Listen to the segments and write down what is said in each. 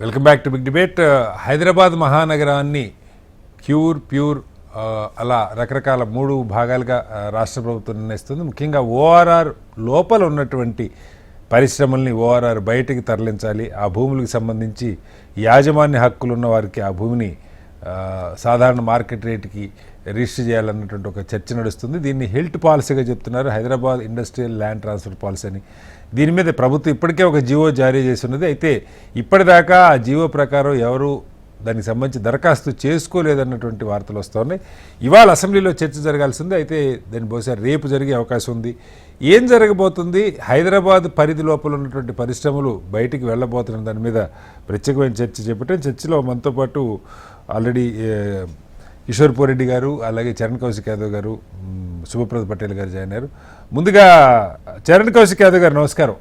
Welcome back to Big Debate. Hyderabad మహానగరాన్ని pure అలా రకరకాల 3 భాగాలుగా రాష్ట్ర ప్రభుత్వం నిర్ణయిస్తుంది. ముఖ్యంగా ఓఆర్ఆర్ లోపల ఉన్నటువంటి పరిశ్రమల్ని ఓఆర్ఆర్ బయటికి తరలించాలి. ఆ భూములకు సంబంధించి యాజమాన్య హక్కులు ఉన్న వారికి ఆ భూమిని సాధారణ మార్కెట్ రేటుకి రిజిస్టర్ చేయాలన్నటువంటి ఒక చర్చ నడుస్తుంది. దీన్ని హెల్త్ పాలసీగా చెప్తున్నారు, Hyderabad industrial land transfer policy అని. దీని మీద ప్రభుత్వం ఇప్పటికే ఒక జీవో జారీ చేస్తున్నది. అయితే ఇప్పటిదాకా ఆ జీవో ప్రకారం ఎవరు దానికి సంబంధించి దరఖాస్తు చేసుకోలేదన్నటువంటి వార్తలు వస్తున్నాయి. ఇవాళ అసెంబ్లీలో చర్చ జరగాల్సింది, అయితే దాని బహుశా రేపు జరిగే అవకాశం ఉంది. ఏం జరగబోతుంది, హైదరాబాద్ పరిధి లోపల ఉన్నటువంటి పరిశ్రమలు బయటికి వెళ్ళబోతున్న దాని మీద ప్రత్యేకమైన చర్చ చేపట్టాం. చర్చలో మనతో పాటు ఆల్రెడీ కిషోర్ పోరెడ్డి గారు, అలాగే చరణ్ కౌశిక్ యాదవ్ గారు, శుభప్రద్ పటేల్ గారు జాయిన్ అయ్యారు. ముందుగా చరణ్ కౌశిక్ యాదవ్ గారు నమస్కారం.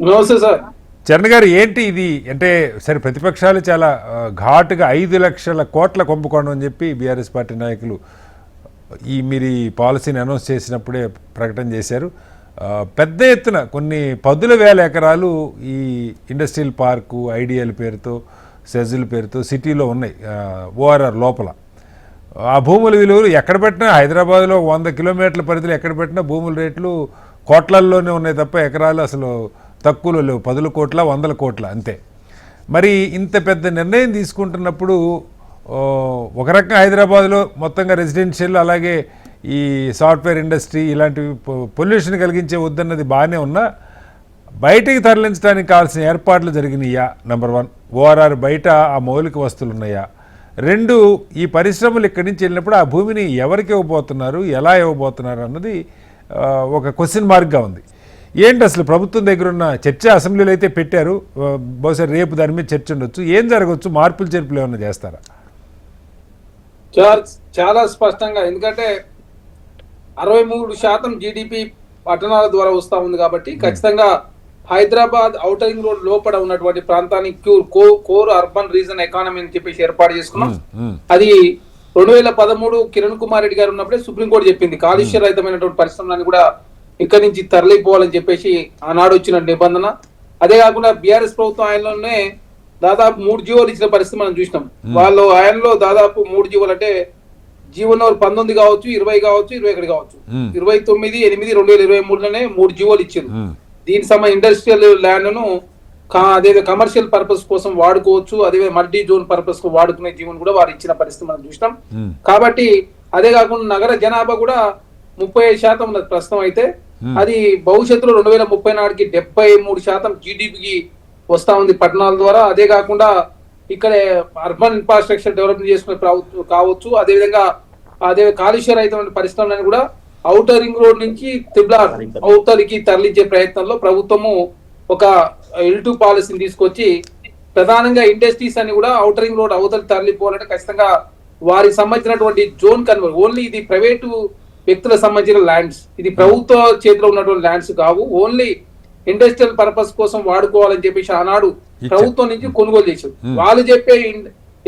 నమస్తే సార్. చరణ్ గారు, ఏంటి ఇది అంటే సరే ప్రతిపక్షాలు చాలా ఘాటుగా 5 లక్షల కోట్ల కుంభకోణం అని చెప్పి బీఆర్ఎస్ పార్టీ నాయకులు మీరు ఈ పాలసీని అనౌన్స్ చేసినప్పుడే ప్రకటన చేశారు. పెద్ద ఎత్తున కొన్ని 10,000 ఎకరాలు ఈ ఇండస్ట్రియల్ పార్కు ఐడియల్ పేరుతో సెజుల్ పేరుతో సిటీలో ఉన్నాయి ఓఆర్ఆర్ లోపల. ఆ భూముల విలువలు ఎక్కడ పెట్టినా హైదరాబాద్లో 100 కిలోమీటర్ల పరిధిలో ఎక్కడ పెట్టినా భూముల రేట్లు కోట్లల్లోనే ఉన్నాయి తప్ప ఎకరాలు అసలు తక్కువలో లేవు. 10 కోట్ల 100 కోట్ల అంతే. మరి ఇంత పెద్ద నిర్ణయం తీసుకుంటున్నప్పుడు ఒక రకంగా హైదరాబాద్లో మొత్తంగా రెసిడెన్షియల్ అలాగే ఈ సాఫ్ట్వేర్ ఇండస్ట్రీ ఇలాంటివి పొల్యూషన్ కలిగించే వద్దన్నది బాగానే ఉన్నా బయటికి తరలించడానికి కావాల్సిన ఏర్పాట్లు జరిగినాయా? నెంబర్ 1, ఓఆర్ఆర్ బయట ఆ మౌలిక వస్తువులు ఉన్నాయా? 2, ఈ పరిశ్రమలు ఇక్కడి నుంచి వెళ్ళినప్పుడు ఆ భూమిని ఎవరికి ఇవ్వబోతున్నారు, ఎలా ఇవ్వబోతున్నారు అన్నది ఒక క్వశ్చన్ మార్క్గా ఉంది. ఏంటి అసలు ప్రభుత్వం దగ్గర ఉన్న చర్చ? అసెంబ్లీలో అయితే పెట్టారు, బహుశా రేపు దాని మీద చర్చ ఉండొచ్చు. ఏం జరగవచ్చు, మార్పులు చేర్పులు ఏమైనా చేస్తారా? చాలా స్పష్టంగా, ఎందుకంటే 63% జీడిపి పట్టణాల ద్వారా వస్తూ ఉంది కాబట్టి ఖచ్చితంగా హైదరాబాద్ ఔటర్ రింగ్ రోడ్ లోపల ఉన్నటువంటి ప్రాంతాన్ని కోర్ అర్బన్ రీజన్ ఎకానమీ అని చెప్పేసి ఏర్పాటు చేసుకున్నాం. అది 2013 కిరణ్ కుమార్ రెడ్డి గారు ఉన్నప్పుడే సుప్రీంకోర్టు చెప్పింది కాలుష్య రహితమైనటువంటి పరిశ్రమలను కూడా ఇక్కడి నుంచి తరలిపోవాలని చెప్పేసి ఆనాడు వచ్చిన నిబంధన. అదే కాకుండా బీఆర్ఎస్ ప్రభుత్వం ఆయనలోనే దాదాపు 3 జీవోలు ఇచ్చిన పరిస్థితి మనం చూసినాం. వాళ్ళు ఆయనలో దాదాపు 3 జీవోలు అంటే జీవో నెంబర్ 19 కావచ్చు, 20 కావచ్చు, 21 కావచ్చు, 29/8/2023లోనే 3 జీవోలు ఇచ్చారు. దీనికి సంబంధించి ఇండస్ట్రియల్ ల్యాండ్ ను అదే కమర్షియల్ పర్పస్ కోసం వాడుకోవచ్చు, అదే మల్టీ జోన్ పర్పస్ కు వాడుకునే జీవోను కూడా వారు ఇచ్చిన పరిస్థితి మనం చూసినాం. కాబట్టి అదే కాకుండా నగర జనాభా కూడా 35% ఉన్నది ప్రస్తుతం. అయితే అది భవిష్యత్తులో 2030 నాటికి 73% జీడిపికి వస్తా ఉంది పట్టణాల ద్వారా. అదే కాకుండా ఇక్కడ అర్బన్ ఇన్ఫ్రాస్ట్రక్చర్ డెవలప్మెంట్ చేసుకునే కావచ్చు, అదేవిధంగా అదే కాలుష్య రహితమైన పరిశ్రమలను కూడా ఔటర్ రింగ్ రోడ్ నుంచి త్రిబుల్ అవతలికి తరలించే ప్రయత్నంలో ప్రభుత్వము ఒక L2 పాలసీని తీసుకొచ్చి ప్రధానంగా ఇండస్ట్రీస్ అని కూడా ఔటర్ రింగ్ రోడ్ అవతలి తరలిపోవాలంటే ఖచ్చితంగా వారికి సంబంధించినటువంటి జోన్ కన్వర్ట్, ఓన్లీ ఇది ప్రైవేటు వ్యక్తులకు సంబంధించిన ల్యాండ్స్, ఇది ప్రభుత్వ చేతిలో ఉన్నటువంటి ల్యాండ్స్ కావు, ఓన్లీ ఇండస్ట్రియల్ పర్పస్ కోసం వాడుకోవాలని చెప్పేసి ఆనాడు ప్రభుత్వం నుంచి కొనుగోలు చేశారు. వాళ్ళు చెప్పే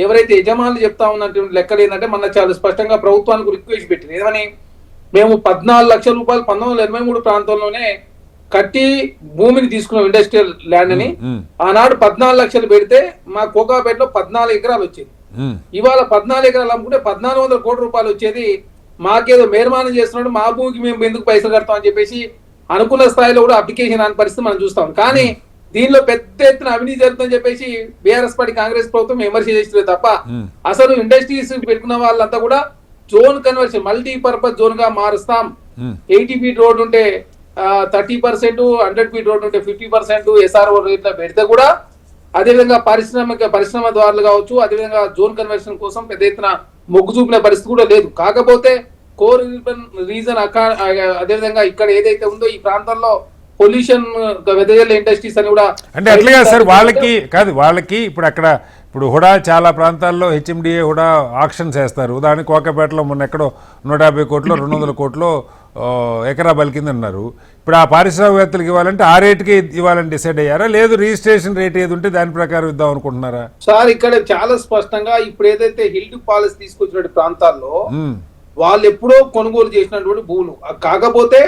ఎవరైతే యజమానులు చెప్తా ఉన్నటువంటి లెక్కలు ఏంటంటే మన చాలా స్పష్టంగా ప్రభుత్వానికి రిక్వెస్ట్ పెట్టింది. ఏమని, మేము 14 లక్షల రూపాయలు 1983 ప్రాంతంలోనే కట్టి భూమిని తీసుకున్నాం ఇండస్ట్రియల్ ల్యాండ్ అని. ఆనాడు 14 లక్షలు పెడితే మా కోకాపేటలో 14 ఎకరాలు వచ్చేది. ఇవాళ 14 ఎకరాలు అమ్ముకుంటే 1400 కోట్ల రూపాయలు వచ్చేది. మాకేదో మేర్మానం చేస్తున్నాడు, మా భూమికి మేము ఎందుకు పైసలు కడతాం అని చెప్పేసి అనుకున్న స్థాయిలో కూడా అప్లికేషన్ అనే పరిస్థితి మనం చూస్తాం. కానీ దీనిలో పెద్ద ఎత్తున అవినీతి జరుగుతుందని చెప్పేసి బీఆర్ఎస్ పార్టీ కాంగ్రెస్ ప్రభుత్వం విమర్శ చేస్తుంది తప్ప అసలు ఇండస్ట్రీస్ పెట్టుకున్న వాళ్ళంతా కూడా జోన్ కన్వర్షన్ మల్టీపర్పస్ జోన్ గా మారుస్తాం. 80 ఫీట్ రోడ్ ఉంటే 30%, 100 ఫీట్ రోడ్ ఉంటే 50% SRO రేట్ల పెడితే కూడా అదేవిధంగా పరిశ్రమ ద్వారాలు కావచ్చు, అదేవిధంగా జోన్ కన్వర్షన్ కోసం పెద్ద ఎత్తున మొగ్గు చూపిన పరిస్థితి కూడా లేదు. కాకపోతే కోర్ రీజన్ అదేవిధంగా ఇక్కడ ఏదైతే ఉందో ఈ ప్రాంతంలో పొల్యూషన్ వెదజల్లే ఇండస్ట్రీస్ అని కూడా అంటే అట్లా సార్ వాళ్ళకి ఇప్పుడు హుడా చాలా ప్రాంతాల్లో HMDA హుడా ఆక్షన్స్ వేస్తారు. ఉదాహరణకి కోకపేటలో మొన్న ఎక్కడో 150 కోట్లు 200 కోట్లు ఎకరా బలికింది అన్నారు. ఇప్పుడు ఆ పారిశ్రామికవేత్తలకు ఇవ్వాలంటే ఆ రేటుకి ఇవ్వాలని డిసైడ్ అయ్యారా, లేదు రిజిస్ట్రేషన్ రేట్ ఏది ఉంటే దాని ప్రకారం ఇద్దాం అనుకుంటున్నారా? సార్ ఇక్కడ చాలా స్పష్టంగా ఇప్పుడు ఏదైతే హిల్డ్ పాలసీ తీసుకొచ్చినటువంటి ప్రాంతాల్లో వాళ్ళు ఎప్పుడో కొనుగోలు చేసినటువంటి భూములు, కాకపోతే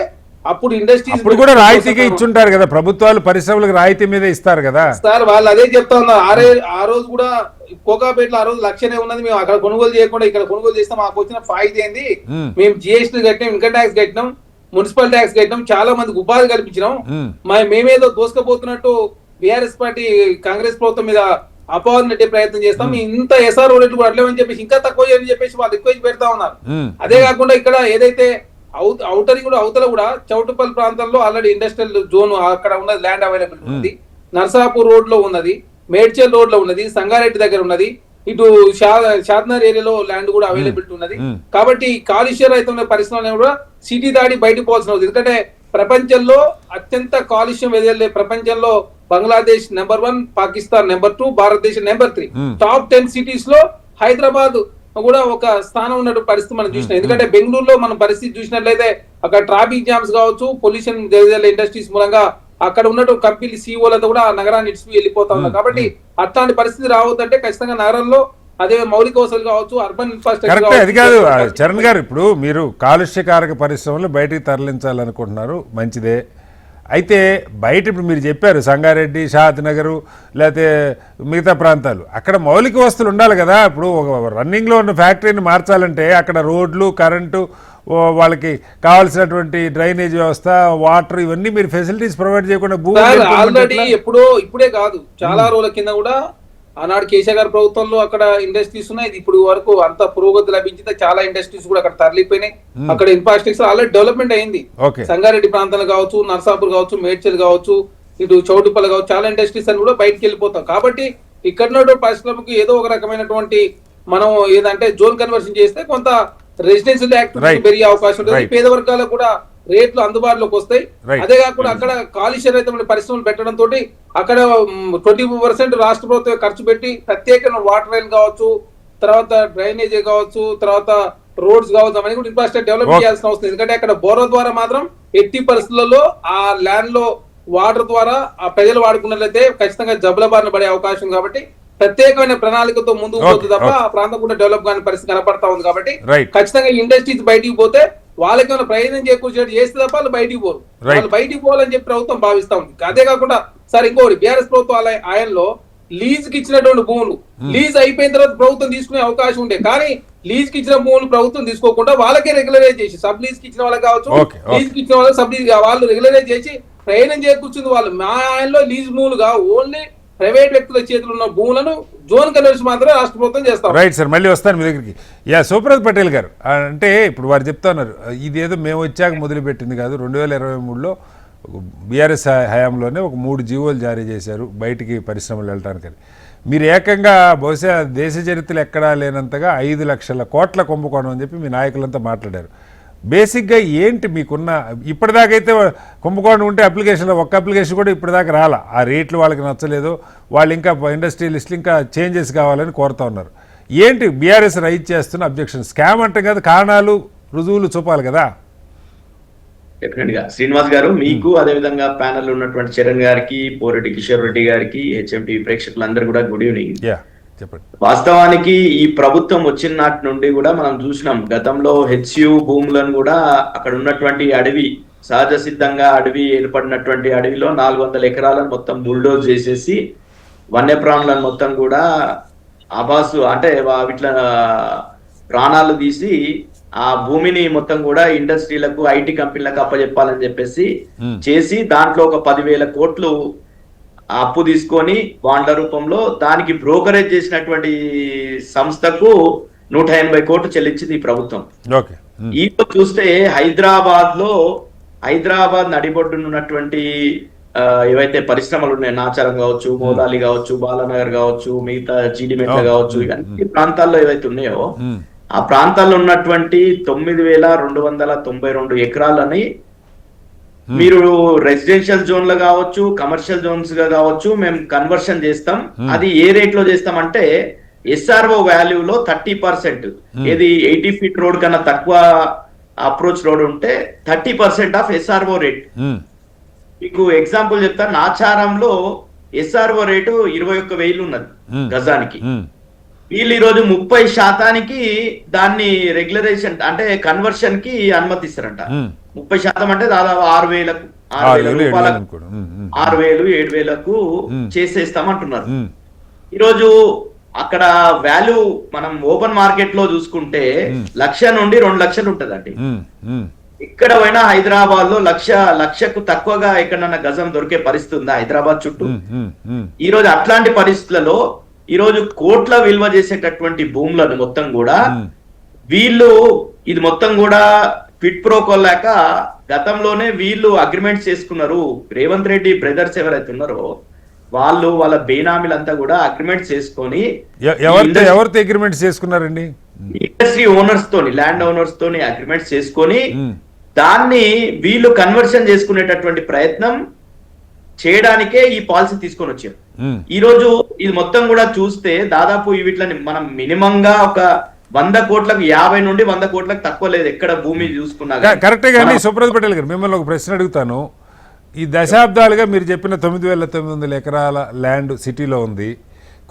అప్పుడు ఇండస్ట్రీస్ అప్పుడు కూడా రాయితీగా ఇచ్చుంటారు కదా, ప్రభుత్వాలు పరిశ్రమలకు రాయితీ మీద ఇస్తారు కదా సార్. వాళ్ళు అదే చెప్తా ఉన్నారు. ఆ రోజు కూడా కోకాపేటలో ఆ రోజు లక్షనే ఉన్నది, మేము అక్కడ కొనుగోలు చేయకుండా ఇక్కడ కొనుగోలు చేస్తాం, మాకు వచ్చిన ఫాయిదా ఏంది, మేము జిఎస్టీ కట్టినాం, ఇన్కమ్ ట్యాక్స్ కట్టినాం, మున్సిపల్ ట్యాక్స్ కట్టినాం, చాలా మందికి ఉపాధి కల్పించినాం, మేమేదో దోసుకపోతున్నట్టు బీఆర్ఎస్ పార్టీ కాంగ్రెస్ ప్రభుత్వం మీద అపవాదం నెట్టే ప్రయత్నం చేస్తాం, ఇంత ఎస్ఆర్ రేట్లు కూడా అట్లేమని చెప్పేసి ఇంకా తక్కువ చేయని చెప్పేసి వాళ్ళు ఎక్కువ పెడతా ఉన్నారు. అదే కాకుండా ఇక్కడ ఏదైతే అవుటర్ కూడా అవతల కూడా చౌటుపల్లి ప్రాంతంలో ఆల్రెడీ ఇండస్ట్రియల్ జోన్ అక్కడ ఉన్నది, ల్యాండ్ అవైలబుల్ ఉన్నది, నర్సాపూర్ రోడ్ లో ఉన్నది, మేడ్చల్ రోడ్ లో ఉన్నది, సంగారెడ్డి దగ్గర ఉన్నది, ఇటు షాద్నగర్ ఏరియాలో ల్యాండ్ కూడా అవైలబిలిటీ ఉన్నది. కాబట్టి కాలుష్య రహితమైన పరిశ్రమలు కూడా సిటీ దాడి బయటకు పోవాల్సిన అవుతుంది. ఎందుకంటే ప్రపంచంలో అత్యంత కాలుష్యం వెదజల్లే ప్రపంచంలో బంగ్లాదేశ్ నెంబర్ 1, పాకిస్తాన్ నెంబర్ 2, భారతదేశం నెంబర్ 3. టాప్ 10 సిటీస్ లో హైదరాబాద్ కూడా ఒక స్థానం ఉన్నట్టు పరిస్థితి మనం చూసినాం. ఎందుకంటే బెంగళూరులో మనం పరిస్థితి చూసినట్లయితే అక్కడ ట్రాఫిక్ జామ్స్ కావచ్చు, పొల్యూషన్ ఇండస్ట్రీస్ మూలంగా అక్కడ ఉన్నట్టు కంపెనీ సీఓలతో కూడా ఆ నగరాన్ని ఇడిచి వెళ్ళిపోతా ఉన్నారు. కాబట్టి అట్లాంటి పరిస్థితి రావద్దంటే ఖచ్చితంగా నగరంలో అదే మౌలిక వసతులు కావచ్చు, అర్బన్ ఇన్ఫ్రాస్ట్రక్చర్. అది కాదు చరణ్ గారు, ఇప్పుడు మీరు కాలుష్యకారక పరిశ్రమలు బయటికి తరలించాలనుకుంటున్నారు, మంచిదే. అయితే బయట ఇప్పుడు మీరు చెప్పారు సంగారెడ్డి, షాద్ నగరు, లేకపోతే మిగతా ప్రాంతాలు, అక్కడ మౌలిక వస్తువులు ఉండాలి కదా. ఇప్పుడు ఒక రన్నింగ్లో ఉన్న ఫ్యాక్టరీని మార్చాలంటే అక్కడ రోడ్లు, కరెంటు, వాళ్ళకి కావాల్సినటువంటి డ్రైనేజ్ వ్యవస్థ, వాటర్, ఇవన్నీ మీరు ఫెసిలిటీస్ ప్రొవైడ్ చేయకుండా ఆల్రెడీ ఇప్పుడే కాదు, చాలా రోజుల కింద కూడా ఆనాడు కేసీఆర్ గారి ప్రభుత్వంలో అక్కడ ఇండస్ట్రీస్ ఉన్నాయి. ఇప్పుడు వరకు అంత పురోగతి లభించింది, చాలా ఇండస్ట్రీస్ కూడా అక్కడ తరలిపోయినాయి. అక్కడ ఇన్ఫ్రాస్ట్రక్చర్ ఆల్రెడీ డెవలప్మెంట్ అయింది. సంగారెడ్డి ప్రాంతాలు కావచ్చు, నర్సాపూర్ కావచ్చు, మేడ్చల్ కావచ్చు, ఇటు చౌటుపల్లి కావచ్చు, చాలా ఇండస్ట్రీస్ అని కూడా బయటకు వెళ్ళిపోతాం. కాబట్టి ఇక్కడ పరిశ్రమకు ఏదో ఒక రకమైనటువంటి మనం ఏదంటే జోన్ కన్వర్షన్ చేస్తే కొంత రెసిడెన్షియల్ యాక్టివిటీ పెరిగే అవకాశం ఉంటుంది, పేద వర్గాలకు కూడా రేట్లు అందుబాటులోకి వస్తాయి. అదే కాకుండా అక్కడ కాలుష్య రహితమైన పరిశ్రమలు పెట్టడం తోటి అక్కడ 20% రాష్ట్ర ప్రభుత్వం ఖర్చు పెట్టి ప్రత్యేక వాటర్ లైన్ కావచ్చు, తర్వాత డ్రైనేజ్ కావచ్చు, తర్వాత రోడ్స్ కావచ్చు, అవన్నీ కూడా ఇన్ఫ్రాస్ట్రక్చర్ డెవలప్ చేయాల్సిన అవసరం. ఎందుకంటే అక్కడ బోర్ల ద్వారా మాత్రం ఎట్టి పరిస్థితులలో ఆ ల్యాండ్ లో వాటర్ ద్వారా ఆ ప్రజలు వాడుకున్నట్లయితే ఖచ్చితంగా జబ్బుల బారిన పడే అవకాశం. కాబట్టి ప్రత్యేకమైన ప్రణాళికతో ముందుకు పోతుంది తప్ప ఆ ప్రాంతం కూడా డెవలప్ కాని పరిస్థితి కనపడతా ఉంది. కాబట్టి ఖచ్చితంగా ఇండస్ట్రీస్ బయటికి పోతే వాళ్ళకి ఏమైనా ప్రయోజనం చేకూర్చేట్టు చేస్తే తప్ప వాళ్ళు బయటికి పోరు. వాళ్ళు బయటికి పోవాలని చెప్పి ప్రభుత్వం భావిస్తా ఉంది. అదే కాకుండా సార్ ఇంకోటి, బీఆర్ఎస్ ప్రభుత్వం ఆయనలో లీజ్ కి ఇచ్చినటువంటి భూములు లీజ్ అయిపోయిన తర్వాత ప్రభుత్వం తీసుకునే అవకాశం ఉండే, కానీ లీజ్ కి ఇచ్చిన భూములు ప్రభుత్వం తీసుకోకుండా వాళ్ళకే రెగ్యులరైజ్ చేసి, సబ్ లీజ్ కి ఇచ్చిన వాళ్ళకి కావచ్చు, లీజ్ కి ఇచ్చిన వాళ్ళకి సబ్ లీజ్ వాళ్ళు రెగ్యులరైజ్ చేసి ప్రయోజనం చేకూర్చుంది వాళ్ళు. మా ఆయనలో లీజ్ భూములుగా ఓన్లీ ప్రైవేట్ వ్యక్తుల చేతులు ఉన్న భూములను జోన్ కన్వర్షన్ మాత్రమే రాష్ట్ర ప్రభుత్వం చేస్తాం. రైట్ సార్, మళ్ళీ వస్తాను మీ దగ్గరికి. శివప్రసాద్ పటేల్ గారు, అంటే ఇప్పుడు వారు చెప్తున్నారు ఇదేదో మేము వచ్చాక మొదలుపెట్టింది కాదు, 2023లో బీఆర్ఎస్ హయాంలోనే ఒక 3 జీవోలు జారీ చేశారు బయటికి పరిశ్రమలు వెళ్ళటానికి. మీరు ఏకంగా బహుశా దేశ చరిత్రలో ఎక్కడా లేనంతగా 5 లక్షల కోట్ల కుంభకోణం అని చెప్పి మీ నాయకులంతా మాట్లాడారు. బేసిక్గా ఏంటి మీకున్న, ఇప్పటిదాకైతే కుంభకోణం ఉంటే అప్లికేషన్లో ఒక్క అప్లికేషన్ కూడా ఇప్పటిదాకా రాలా, ఆ రేట్లు వాళ్ళకి నచ్చలేదు, వాళ్ళు ఇంకా ఇండస్ట్రియలిస్టులు ఇంకా చేంజెస్ కావాలని కోరుతా ఉన్నారు. ఏంటి బీఆర్ఎస్ రైజ్ చేస్తున్న అబ్జెక్షన్? స్కామ్ అంటే కదా, కారణాలు రుజువులు చూపాలి కదా. డెఫినెట్ గా శ్రీనివాస్ గారు, మీకు అదేవిధంగా ప్యానల్ ఉన్నటువంటి చరణ్ గారికి, పోరెడ్డి కిషోర్ రెడ్డి గారికి, హెచ్ఎంటీవీ ప్రేక్షకులందరూ కూడా గుడ్ ఈవినింగ్. వాస్తవానికి ఈ ప్రభుత్వం వచ్చిన నాటి నుండి కూడా మనం చూసినాం, గతంలో హెచ్యు భూములను కూడా అక్కడ ఉన్నటువంటి అడవి, సహజ సిద్ధంగా అడవి ఏర్పడినటువంటి అడవిలో 400 ఎకరాలను మొత్తం బుల్డోజ్ చేసేసి వన్యప్రాణులను మొత్తం కూడా ఆభాసు అంటే వీటిల ప్రాణాలు తీసి ఆ భూమిని మొత్తం కూడా ఇండస్ట్రీలకు, ఐటీ కంపెనీలకు అప్పచెప్పాలని చెప్పేసి చేసి దాంట్లో ఒక 10,000 కోట్లు అప్పు తీసుకొని బాండ్ల రూపంలో దానికి బ్రోకరేజ్ చేసినటువంటి సంస్థకు 180 కోట్లు చెల్లించింది ఈ ప్రభుత్వం. ఈ చూస్తే హైదరాబాద్ నడిబొడ్డునున్నటువంటి ఏవైతే పరిశ్రమలు ఉన్నాయి, నాచారం కావచ్చు, మోదాలి కావచ్చు, బాలానగర్ కావచ్చు, మిగతా జీడిమెట్ల కావచ్చు, ఇవన్నీ ప్రాంతాల్లో ఏవైతే ఉన్నాయో ఆ ప్రాంతాల్లో ఉన్నటువంటి 9,292 ఎకరాలని మీరు రెసిడెన్షియల్ జోన్లు కావచ్చు, కమర్షియల్ జోన్స్ గా కావచ్చు మేము కన్వర్షన్ చేస్తాం. అది ఏ రేట్ లో చేస్తామంటే ఎస్ఆర్ఓ వాల్యూలో 30%, ఏది 80 ఫీట్ రోడ్ కన్నా తక్కువ అప్రోచ్ రోడ్ ఉంటే 30% ఆఫ్ ఎస్ఆర్ఓ రేట్. మీకు ఎగ్జాంపుల్ చెప్తా, నాచారంలో ఎస్ఆర్ఓ రేటు 21,000 ఉన్నది గజానికి. వీళ్ళు ఈ రోజు 30% దాన్ని రెగ్యులరైజేషన్ అంటే కన్వర్షన్ కి అనుమతిస్తారంట. 30% అంటే దాదాపు 6,000 రూపాయలకు 6,000 7,000కు చేసేస్తామంటున్నారు. ఈరోజు అక్కడ వాల్యూ మనం ఓపెన్ మార్కెట్ లో చూసుకుంటే 1,00,000 నుండి 2,00,000 ఉంటదండి. ఇక్కడ పోయినా హైదరాబాద్ లో లక్షకు తక్కువగా ఎక్కడన్నా గజం దొరికే పరిస్థితి ఉందా హైదరాబాద్ చుట్టూ? ఈ రోజు అట్లాంటి పరిస్థితులలో ఈ రోజు కోట్ల విలువ చేసేటటువంటి భూములను మొత్తం కూడా వీళ్ళు ఇది మొత్తం కూడా ఫిట్ ప్రోకోలేక గతంలోనే వీళ్ళు అగ్రిమెంట్స్ చేసుకున్నారు. రేవంత్ రెడ్డి బ్రదర్స్ ఎవరైతే ఉన్నారో వాళ్ళు వాళ్ళ బేనామీలంతా కూడా అగ్రిమెంట్స్ చేసుకొని ఎవరితో అగ్రిమెంట్స్ చేసుకున్నారండి? ఇండస్ట్రీ ఓనర్స్ తోని, ల్యాండ్ ఓనర్స్ తోని అగ్రిమెంట్స్ చేసుకొని దాన్ని వీళ్ళు కన్వర్షన్ చేసుకునేటటువంటి ప్రయత్నం చేయడానికే ఈ పాలసీ తీసుకొని వచ్చారు. ఈ రోజు ఇది మొత్తం కూడా చూస్తే దాదాపు వీటిని మనం మినిమం గా ఒక 100 కోట్లకు 50 నుండి 100 కోట్లకు తక్కువ లేదు ఎక్కడ భూమి చూసుకున్నా. కరెక్టే కానీ సుబ్రత్ పటేల్ గారు మిమ్మల్ని ఒక ప్రశ్న అడుగుతాను. ఈ దశాబ్దాలుగా మీరు చెప్పిన 9,900 ఎకరాల ల్యాండ్ సిటీలో ఉంది.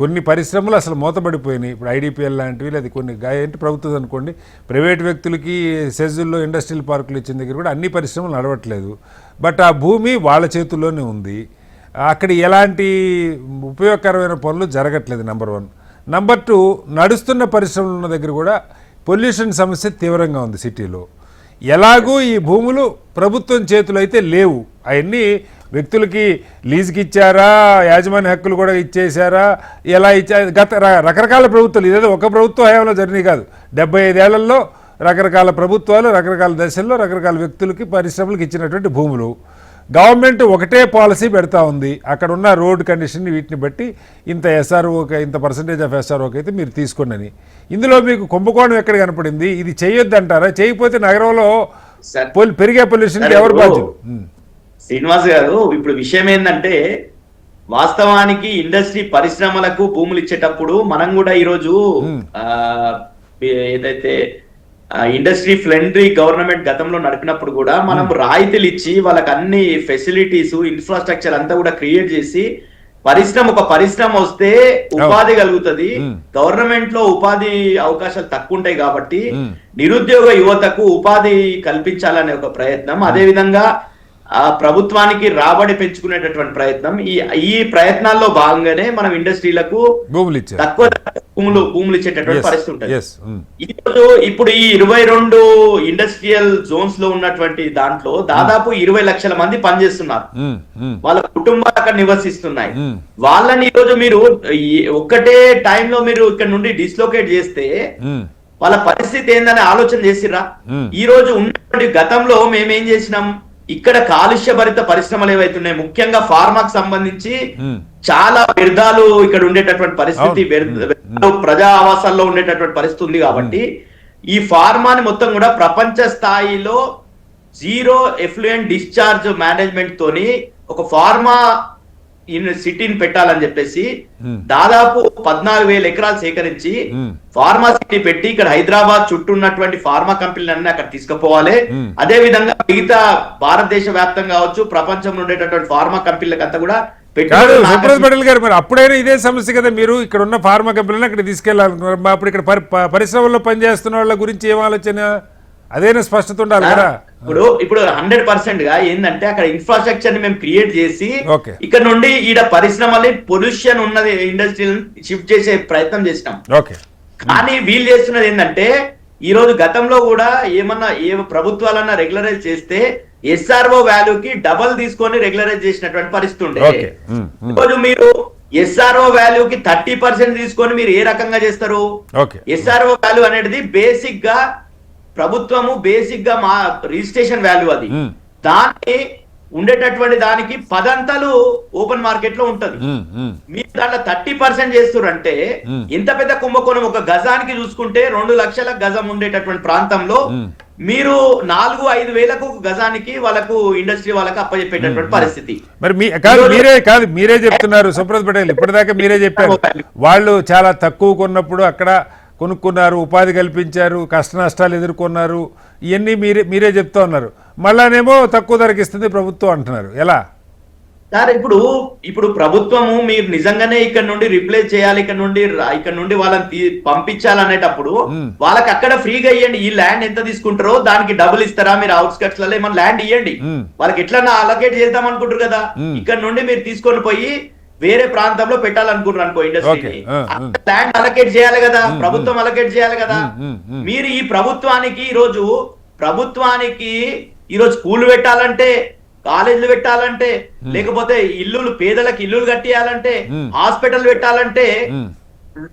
కొన్ని పరిశ్రమలు అసలు మూతపడిపోయినాయి. ఇప్పుడు ఐడిపిఎల్ లాంటివి లేదా కొన్ని ఏంటి ప్రభుత్వం అనుకోండి, ప్రైవేట్ వ్యక్తులకి సెజ్జుల్లో ఇండస్ట్రియల్ పార్కులు ఇచ్చిన దగ్గర కూడా అన్ని పరిశ్రమలు నడవట్లేదు. బట్ ఆ భూమి వాళ్ళ చేతుల్లోనే ఉంది. అక్కడ ఎలాంటి ఉపయోగకరమైన పనులు జరగట్లేదు. నెంబర్ 1. నెంబర్ 2, నడుస్తున్న పరిశ్రమలు ఉన్న దగ్గర కూడా పొల్యూషన్ సమస్య తీవ్రంగా ఉంది సిటీలో. ఎలాగూ ఈ భూములు ప్రభుత్వం చేతులు అయితే లేవు. అవన్నీ వ్యక్తులకి లీజుకి ఇచ్చారా, యాజమాన్య హక్కులు కూడా ఇచ్చేసారా, ఎలా ఇచ్చారు? రకరకాల ప్రభుత్వాలు, ఇదేదో ఒక ప్రభుత్వం హయాంలో జరిగినాయి కాదు. 75 ఏళ్లలో రకరకాల ప్రభుత్వాలు రకరకాల దశల్లో రకరకాల వ్యక్తులకి పరిశ్రమలకు ఇచ్చినటువంటి భూములు. గవర్నమెంట్ ఒకటే పాలసీ పెడతా ఉంది. అక్కడ ఉన్న రోడ్ కండిషన్ వీటిని బట్టి ఇంత ఎస్ఆర్ఓకి, ఇంత పర్సంటేజ్ ఆఫ్ ఎస్ఆర్ఓకి అయితే మీరు తీసుకోండి అని. ఇందులో మీకు కుంభకోణం ఎక్కడ కనపడింది? ఇది చేయొద్దు అంటారా? చేయకపోతే నగరంలో పెరిగే పొల్యూషన్ ఎవరు బాధ్యులు? శ్రీనివాస్ గారు, ఇప్పుడు విషయం ఏంటంటే వాస్తవానికి ఇండస్ట్రీ పరిశ్రమలకు భూములు ఇచ్చేటప్పుడు మనం కూడా ఈరోజు ఏదైతే ఇండస్ట్రీ ఫ్రెండ్లీ గవర్నమెంట్ గతంలో నడిపినప్పుడు కూడా మనం రాయితీలు ఇచ్చి వాళ్ళకి అన్ని ఫెసిలిటీస్, ఇన్ఫ్రాస్ట్రక్చర్ అంతా కూడా క్రియేట్ చేసి ఒక పరిశ్రమ వస్తే ఉపాధి కలుగుతుంది. గవర్నమెంట్ లో ఉపాధి అవకాశాలు తక్కువ ఉంటాయి కాబట్టి నిరుద్యోగ యువతకు ఉపాధి కల్పించాలనే ఒక ప్రయత్నం, అదే విధంగా ఆ ప్రభుత్వానికి రాబడి పెంచుకునేటటువంటి ప్రయత్నం, ఈ ప్రయత్నాల్లో భాగంగానే మనం ఇండస్ట్రీలకు తక్కువ భూములు ఇచ్చేటటువంటి పరిస్థితి ఉంటుంది. ఇప్పుడు ఈ 22 ఇండస్ట్రియల్ జోన్స్ లో ఉన్నటువంటి దాంట్లో దాదాపు 20 లక్షల మంది పనిచేస్తున్నారు. వాళ్ళ కుటుంబాలు అక్కడ నివసిస్తున్నాయి. వాళ్ళని ఈరోజు మీరు ఒక్కటే టైంలో మీరు ఇక్కడ నుండి డిస్లోకేట్ చేస్తే వాళ్ళ పరిస్థితి ఏందని ఆలోచన చేసిర్రా? ఈ రోజు ఉన్నటువంటి గతంలో మేమేం చేసినాం, ఇక్కడ కాలుష్య భరిత పరిశ్రమలు ఏవైతున్నాయి, ముఖ్యంగా ఫార్మాకు సంబంధించి చాలా వ్యర్థాలు ఇక్కడ ఉండేటటువంటి పరిస్థితి, ప్రజా ఆవాసాల్లో ఉండేటటువంటి పరిస్థితి ఉంది. కాబట్టి ఈ ఫార్మాని మొత్తం కూడా ప్రపంచ స్థాయిలో జీరో ఎఫ్లూయెంట్ డిశ్చార్జ్ మేనేజ్మెంట్ తోని ఒక ఫార్మా సిటీని పెట్టాలని చెప్పేసి దాదాపు 14,000 ఎకరాలు సేకరించి ఫార్మా సిటీ పెట్టి ఇక్కడ హైదరాబాద్ చుట్టూ ఉన్నటువంటి ఫార్మా కంపెనీలన్నీ అక్కడ తీసుకుపోవాలి. అదే విధంగా మిగతా భారతదేశ వ్యాప్తంగా కావచ్చు, ప్రపంచంలో ఉండేటటువంటి ఫార్మా కంపెనీలకు అంతా కూడా పటేల్ గారు, మరి అప్పుడైనా ఇదే సమస్య కదా, మీరు ఇక్కడ ఉన్న ఫార్మా కంపెనీలను అక్కడ తీసుకెళ్లాలనుకున్నారు. అప్పుడు ఇక్కడ పరిశ్రమల్లో పనిచేస్తున్న వాళ్ళ గురించి ఏం ఆలోచన? అదేనా స్పష్టత ఉండాలి కదా. ఇప్పుడు 100% గా ఏంటంటే అక్కడ ఇన్ఫ్రాస్ట్రక్చర్ ని మేము క్రియేట్ చేసి ఇక్కడ నుండి ఈడ పరిశ్రమలు పొల్యూషన్ ఉన్నది ఇండస్ట్రీని షిఫ్ట్ చేసే ప్రయత్నం చేసినాం. కానీ వీళ్ళు చేస్తున్నది ఏంటంటే ఈ రోజు గతంలో కూడా ఏమన్నా ఏ ప్రభుత్వాలన్నా రెగ్యులరైజ్ చేస్తే ఎస్ఆర్ఓ వాల్యూకి డబల్ తీసుకొని రెగ్యులరైజ్ చేసినటువంటి పరిస్థితి ఉండే. ఈరోజు మీరు ఎస్ఆర్ఓ వాల్యూకి 30% తీసుకొని మీరు ఏ రకంగా చేస్తారు? ఎస్ఆర్ఓ వాల్యూ అనేది బేసిక్ గా ప్రభుత్వము బేసిక్ గా మా రిజిస్ట్రేషన్ వాల్యూ, అది దాన్ని ఉండేటటువంటి దానికి 10 అంతలు ఓపెన్ మార్కెట్ లో ఉంటది. మీరు దాంట్లో 30% చేస్తారంటే ఎంత పెద్ద కుంభకోణం. ఒక గజానికి చూసుకుంటే 2 లక్షల గజం ఉండేటటువంటి ప్రాంతంలో మీరు 4-5 వేలకు గజానికి వాళ్ళకు ఇండస్ట్రీ వాళ్ళకి అప్పచెప్పేటటువంటి పరిస్థితి. మరి మీరే చెప్తున్నారు సుబ్రత్ పటేల్, ఇప్పటిదాకా మీరే చెప్పారు వాళ్ళు చాలా తక్కువ కొన్నప్పుడు అక్కడ కొనుక్కున్నారు, ఉపాధి కల్పించారు, కష్ట నష్టాలు ఎదుర్కొన్నారు, ఇవన్నీ మీరే చెప్తా ఉన్నారు. మళ్ళానేమో తక్కువ ధరకి ఇస్తుంది ప్రభుత్వం అంటున్నారు. ఎలా? సార్ ఇప్పుడు ప్రభుత్వము మీరు నిజంగానే ఇక్కడ నుండి రిప్లేస్ చేయాలి, ఇక్కడ నుండి వాళ్ళని పంపించాలనేటప్పుడు వాళ్ళకి అక్కడ ఫ్రీగా ఇవ్వండి. ఈ ల్యాండ్ ఎంత తీసుకుంటారో దానికి డబుల్ ఇస్తారా, మీరు అవుట్స్కట్స్ లలో ఏమైనా ల్యాండ్ ఇవ్వండి. వాళ్ళకి ఎట్లన్నా అలొకేట్ చేద్దాం అనుకుంటారు కదా. ఇక్కడ నుండి మీరు తీసుకొని పోయి వేరే ప్రాంతంలో పెట్టాలనుకుంటారు అనుకో ఇండస్ట్రీని, ల్యాండ్ అలొకేట్ చేయాలి కదా, ప్రభుత్వం అలొకేట్ చేయాలి కదా. మీరు ఈ ప్రభుత్వానికి ఈరోజు స్కూల్ పెట్టాలంటే, కాలేజీలు పెట్టాలంటే, లేకపోతే పేదలకు ఇల్లులు కట్టియాలంటే, హాస్పిటల్ పెట్టాలంటే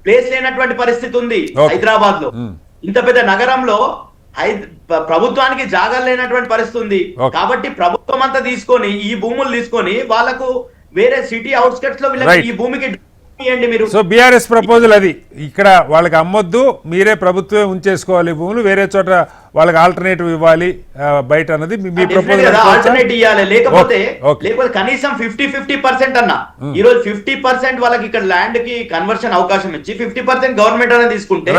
ప్లేస్ లేనటువంటి పరిస్థితి ఉంది హైదరాబాద్ లో. ఇంత పెద్ద నగరంలో ప్రభుత్వానికి జాగాలు లేనటువంటి పరిస్థితి ఉంది. కాబట్టి ప్రభుత్వం అంతా తీసుకొని ఈ భూములు తీసుకొని వాళ్ళకు వేరే సిటీ అవుట్స్కట్స్ లో వీళ్ళకి ఈ భూమికి మీరు. సో బీఆర్ఎస్ ప్రపోజల్ అది, ఇక్కడ వాళ్ళకి అమ్మొద్దు, మీరే ప్రభుత్వమే ఉంచేసుకోవాలి భూములు, వేరే చోట వాళ్ళకి ఆల్టర్నేటివ్ ఇవ్వాలి బయట అన్నది మీ ప్రపోజల్. ఆల్టర్నేటివ్ ఇవ్వాలి, లేకపోతే కనీసం 50% అన్న. ఈ రోజు 50% వాళ్ళకి ఇక్కడ ల్యాండ్ కి కన్వర్షన్ అవకాశం ఇచ్చి 50% గవర్నమెంట్ అనేది తీసుకుంటే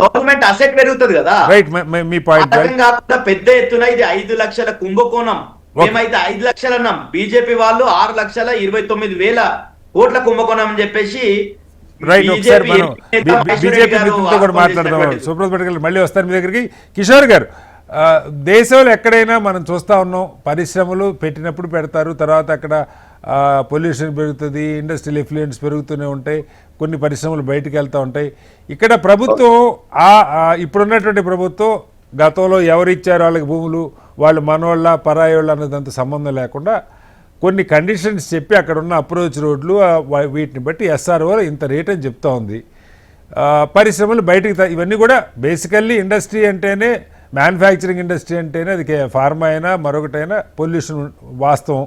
గవర్నమెంట్ అసెట్ పెరుగుతుంది కదా. రైట్, మీ పాయింట్. కాకుండా పెద్ద ఎత్తున ఇది 5 లక్షల కుంభకోణం. మేమైతే 5 లక్షలు అన్నాం, బీజేపీ వాళ్ళు 6,29,000 కోట్ల కుంభకోణం అని చెప్పేసి. బీజేపీ మిత్రులతో కూడా మాట్లాడదాం. సుబ్రత్ పటేల్ మళ్ళీ వస్తారు మీ దగ్గరికి. కిషోర్ గారు, దేశంలో ఎక్కడైనా మనం చూస్తూ ఉన్నాం, పరిశ్రమలు పెట్టినప్పుడు పెడతారు, తర్వాత అక్కడ పొల్యూషన్ పెరుగుతుంది, ఇండస్ట్రియల్ ఎఫ్లూయెన్స్ పెరుగుతూనే ఉంటాయి, కొన్ని పరిశ్రమలు బయటికి వెళ్తూ ఉంటాయి. ఇక్కడ ప్రభుత్వం ఇప్పుడున్నటువంటి ప్రభుత్వం గతంలో ఎవరిచ్చారు వాళ్ళకి భూములు, వాళ్ళు మనోళ్ళ పరాయోళ్ళ అన్నదంత సంబంధం లేకుండా కొన్ని కండిషన్స్ చెప్పి అక్కడ ఉన్న అప్రోచ్ రోడ్లు వీటిని బట్టి ఎస్ఆర్ఓ ఇంత రేట్ అని చెప్తా ఉంది. పరిశ్రమలు బయటికి ఇవన్నీ కూడా బేసికల్లీ ఇండస్ట్రీ అంటేనే, మ్యానుఫ్యాక్చరింగ్ ఇండస్ట్రీ అంటేనే అది ఫార్మా అయినా మరొకటైనా పొల్యూషన్ వాస్తవం.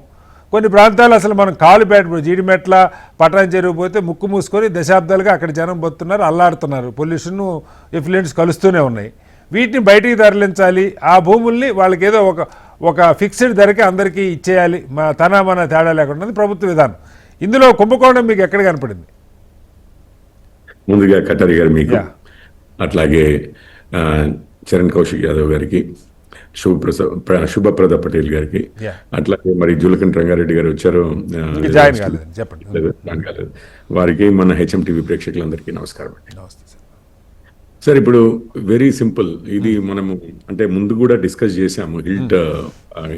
కొన్ని ప్రాంతాలు అసలు మనం కాలు జీడిమెట్ల పటాన్ చెరువు పోతే ముక్కు మూసుకొని దశాబ్దాలుగా అక్కడ జనం బతున్నారు, అల్లాడుతున్నారు, పొల్యూషన్ ఎఫ్లూయెన్స్ కలుస్తూనే ఉన్నాయి. వీటిని బయటికి తరలించాలి, ఆ భూముల్ని వాళ్ళకి ఏదో ఒక ఫిక్స్డ్ ధరకి అందరికీ ఇచ్చేయాలి, మన తేడా లేకుండా ప్రభుత్వ విధానం. ఇందులో కుంభకోణం మీకు ఎక్కడ కనపడింది? ముందుగా కటారి గారు మీకు, అట్లాగే చరణ్ కౌశిక్ యాదవ్ గారికి, శుభప్రద పటేల్ గారికి, అట్లాగే మరి జులకంఠ రంగారెడ్డి గారు వచ్చారు, చెప్పండి, వారికి మన HMTV ప్రేక్షకులందరికీ నమస్కారం అండి. సార్, ఇప్పుడు వెరీ సింపుల్, ఇది మనము అంటే ముందు కూడా డిస్కస్ చేసాము. హిల్ట్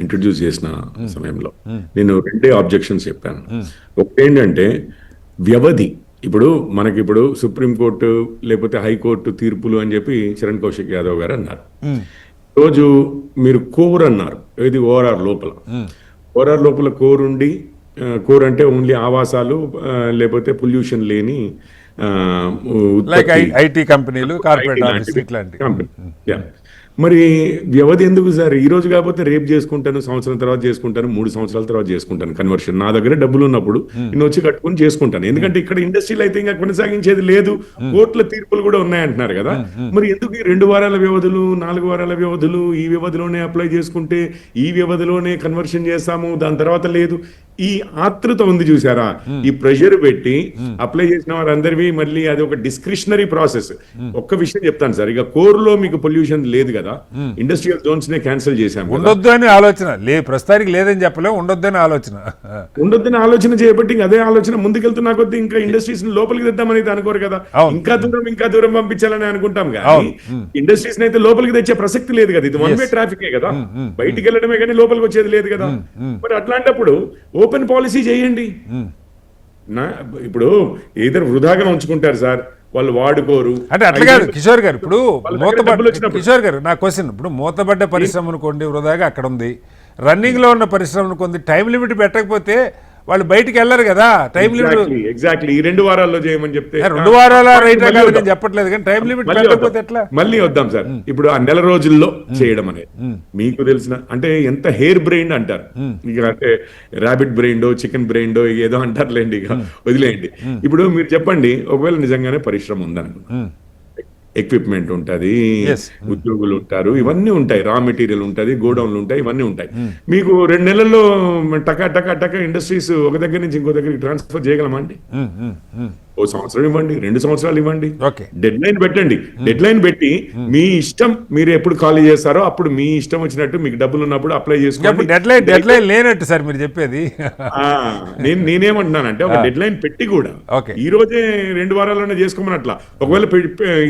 ఇంట్రడ్యూస్ చేసిన సమయంలో నేను 2 ఆబ్జెక్షన్స్ చెప్పాను. ఒకటేంటంటే వ్యవధి. ఇప్పుడు మనకిప్పుడు సుప్రీంకోర్టు లేకపోతే హైకోర్టు తీర్పులు అని చెప్పి చరణ్ కౌశిక్ యాదవ్ గారు అన్నారు. రోజు మీరు కోర్ అన్నారు, ఇది ఓఆర్ఆర్ లోపల కోర్ ఉండి, కోర్ అంటే ఓన్లీ ఆవాసాలు లేకపోతే పొల్యూషన్ లేని ఐటీ కంపెనీలు, కార్పొరేట్ ఆఫీస్ ఇట్లాంటి. మరి వ్యవధి ఎందుకు సార్? ఈ రోజు కాకపోతే రేపు చేసుకుంటాను, సంవత్సరం తర్వాత చేసుకుంటాను, 3 సంవత్సరాల తర్వాత చేసుకుంటాను కన్వర్షన్. నా దగ్గర డబ్బులు ఉన్నప్పుడు నేను వచ్చి కట్టుకుని చేసుకుంటాను. ఎందుకంటే ఇక్కడ ఇండస్ట్రీలో అయితే ఇంకా కొనసాగించేది లేదు, కోర్టుల తీర్పులు కూడా ఉన్నాయంటున్నారు కదా. మరి ఎందుకు ఈ 2 వారాల వ్యవధులు, 4 వారాల వ్యవధులు? ఈ వ్యవధిలోనే అప్లై చేసుకుంటే ఈ వ్యవధిలోనే కన్వర్షన్ చేస్తాము, దాని తర్వాత లేదు. ఈ ఆతృత ఉంది చూసారా, ఈ ప్రెషర్ పెట్టి అప్లై చేసిన వారందరివి మళ్ళీ అది ఒక డిస్క్రిషనరీ ప్రాసెస్. ఒక్క విషయం చెప్తాను సార్, ఇక కోర్లో మీకు పొల్యూషన్ లేదు కదా, ఇండస్ట్రియల్ జోన్స్ నే క్యాన్సిల్ చేశాము. ఉండొద్దు అని ఆలోచన ప్రస్తుతానికి లేదని చెప్పలేము, ఉండొద్దని ఆలోచన చేయబట్టి అదే ఆలోచన ముందుకెళ్తున్నా కొద్దీ ఇంకా ఇండస్ట్రీస్ లోపలికి తెద్దామని అనుకోరు కదా, ఇంకా దూరం పంపించాలని అనుకుంటాం. కానీ ఇండస్ట్రీస్ అయితే లోపలికి తెచ్చే ప్రసక్తి లేదు కదా, ఇది వన్ వే ట్రాఫికే కదా, బయటికి వెళ్ళడమే కానీ లోపలికి వచ్చేది లేదు కదా. మరి అట్లాంటప్పుడు ఓపెన్ పాలసీ చేయండి. ఇప్పుడు ఏదో వృధాగా ఉంచుకుంటారు సార్, వాళ్ళు వాడుకోరు అంటే అట్లా కాదు కిషోర్ గారు. ఇప్పుడు కిషోర్ గారు నా క్వశ్చన్, ఇప్పుడు మూతబడ్డ పరిశ్రమను కొన్ని వృధాగా అక్కడ ఉంది, రన్నింగ్ లో ఉన్న పరిశ్రమను కొన్ని టైం లిమిట్ పెట్టకపోతే వాళ్ళు బయటికి వెళ్ళరు కదా. టైం లిమిట్ ఎగ్జాక్ట్లీ ఈ 2 వారాల్లో చేయమని చెప్తే 2 వారాల రైట్ నేను చెప్పట్లేదు, కానీ టైం లిమిట్ పెట్టకపోతే ఎట్లా? మళ్ళీ వద్దాం సార్. ఇప్పుడు ఆ నెల రోజుల్లో చేయడం అనేది మీకు తెలిసిన అంటే ఎంత హెయిర్ బ్రెయిన్ అంటారు, ఇక అంటే ర్యాబిట్ బ్రెయిన్, చికెన్ బ్రెయిన్ ఏదో అంటారులేండి, ఇక వదిలేయండి. ఇప్పుడు మీరు చెప్పండి, ఒకవేళ నిజంగానే పరిశ్రమ ఉందనుకున్నా, ఎక్విప్మెంట్ ఉంటుంది, ఉద్యోగులు ఉంటారు, ఇవన్నీ ఉంటాయి, రా మెటీరియల్ ఉంటుంది, గోడౌన్లు ఉంటాయి, ఇవన్నీ ఉంటాయి. మీకు 2 నెలల్లో టకా ఇండస్ట్రీస్ ఒక దగ్గర నుంచి ఇంకో దగ్గరికి ట్రాన్స్ఫర్ చేయగలమా అండి? ఓ సంవత్సరం ఇవ్వండి, 2 సంవత్సరాలు ఇవ్వండి, ఓకే. డెడ్ లైన్ పెట్టండి. డెడ్ లైన్ పెట్టి మీ ఇష్టం, మీరు ఎప్పుడు ఖాళీ చేస్తారో అప్పుడు మీ ఇష్టం వచ్చినట్టు మీకు డబ్బులు ఉన్నప్పుడు అప్లై చేసుకోండి. డెడ్ లైన్ లేనట్టు సార్ మీరు చెప్పేది. నేనేమంటున్నానంటే ఒక డెడ్ లైన్ పెట్టి కూడా ఓకే. ఈ రోజే 2 వారాల్లోనే చేసుకోమని అట్లా ఒకవేళ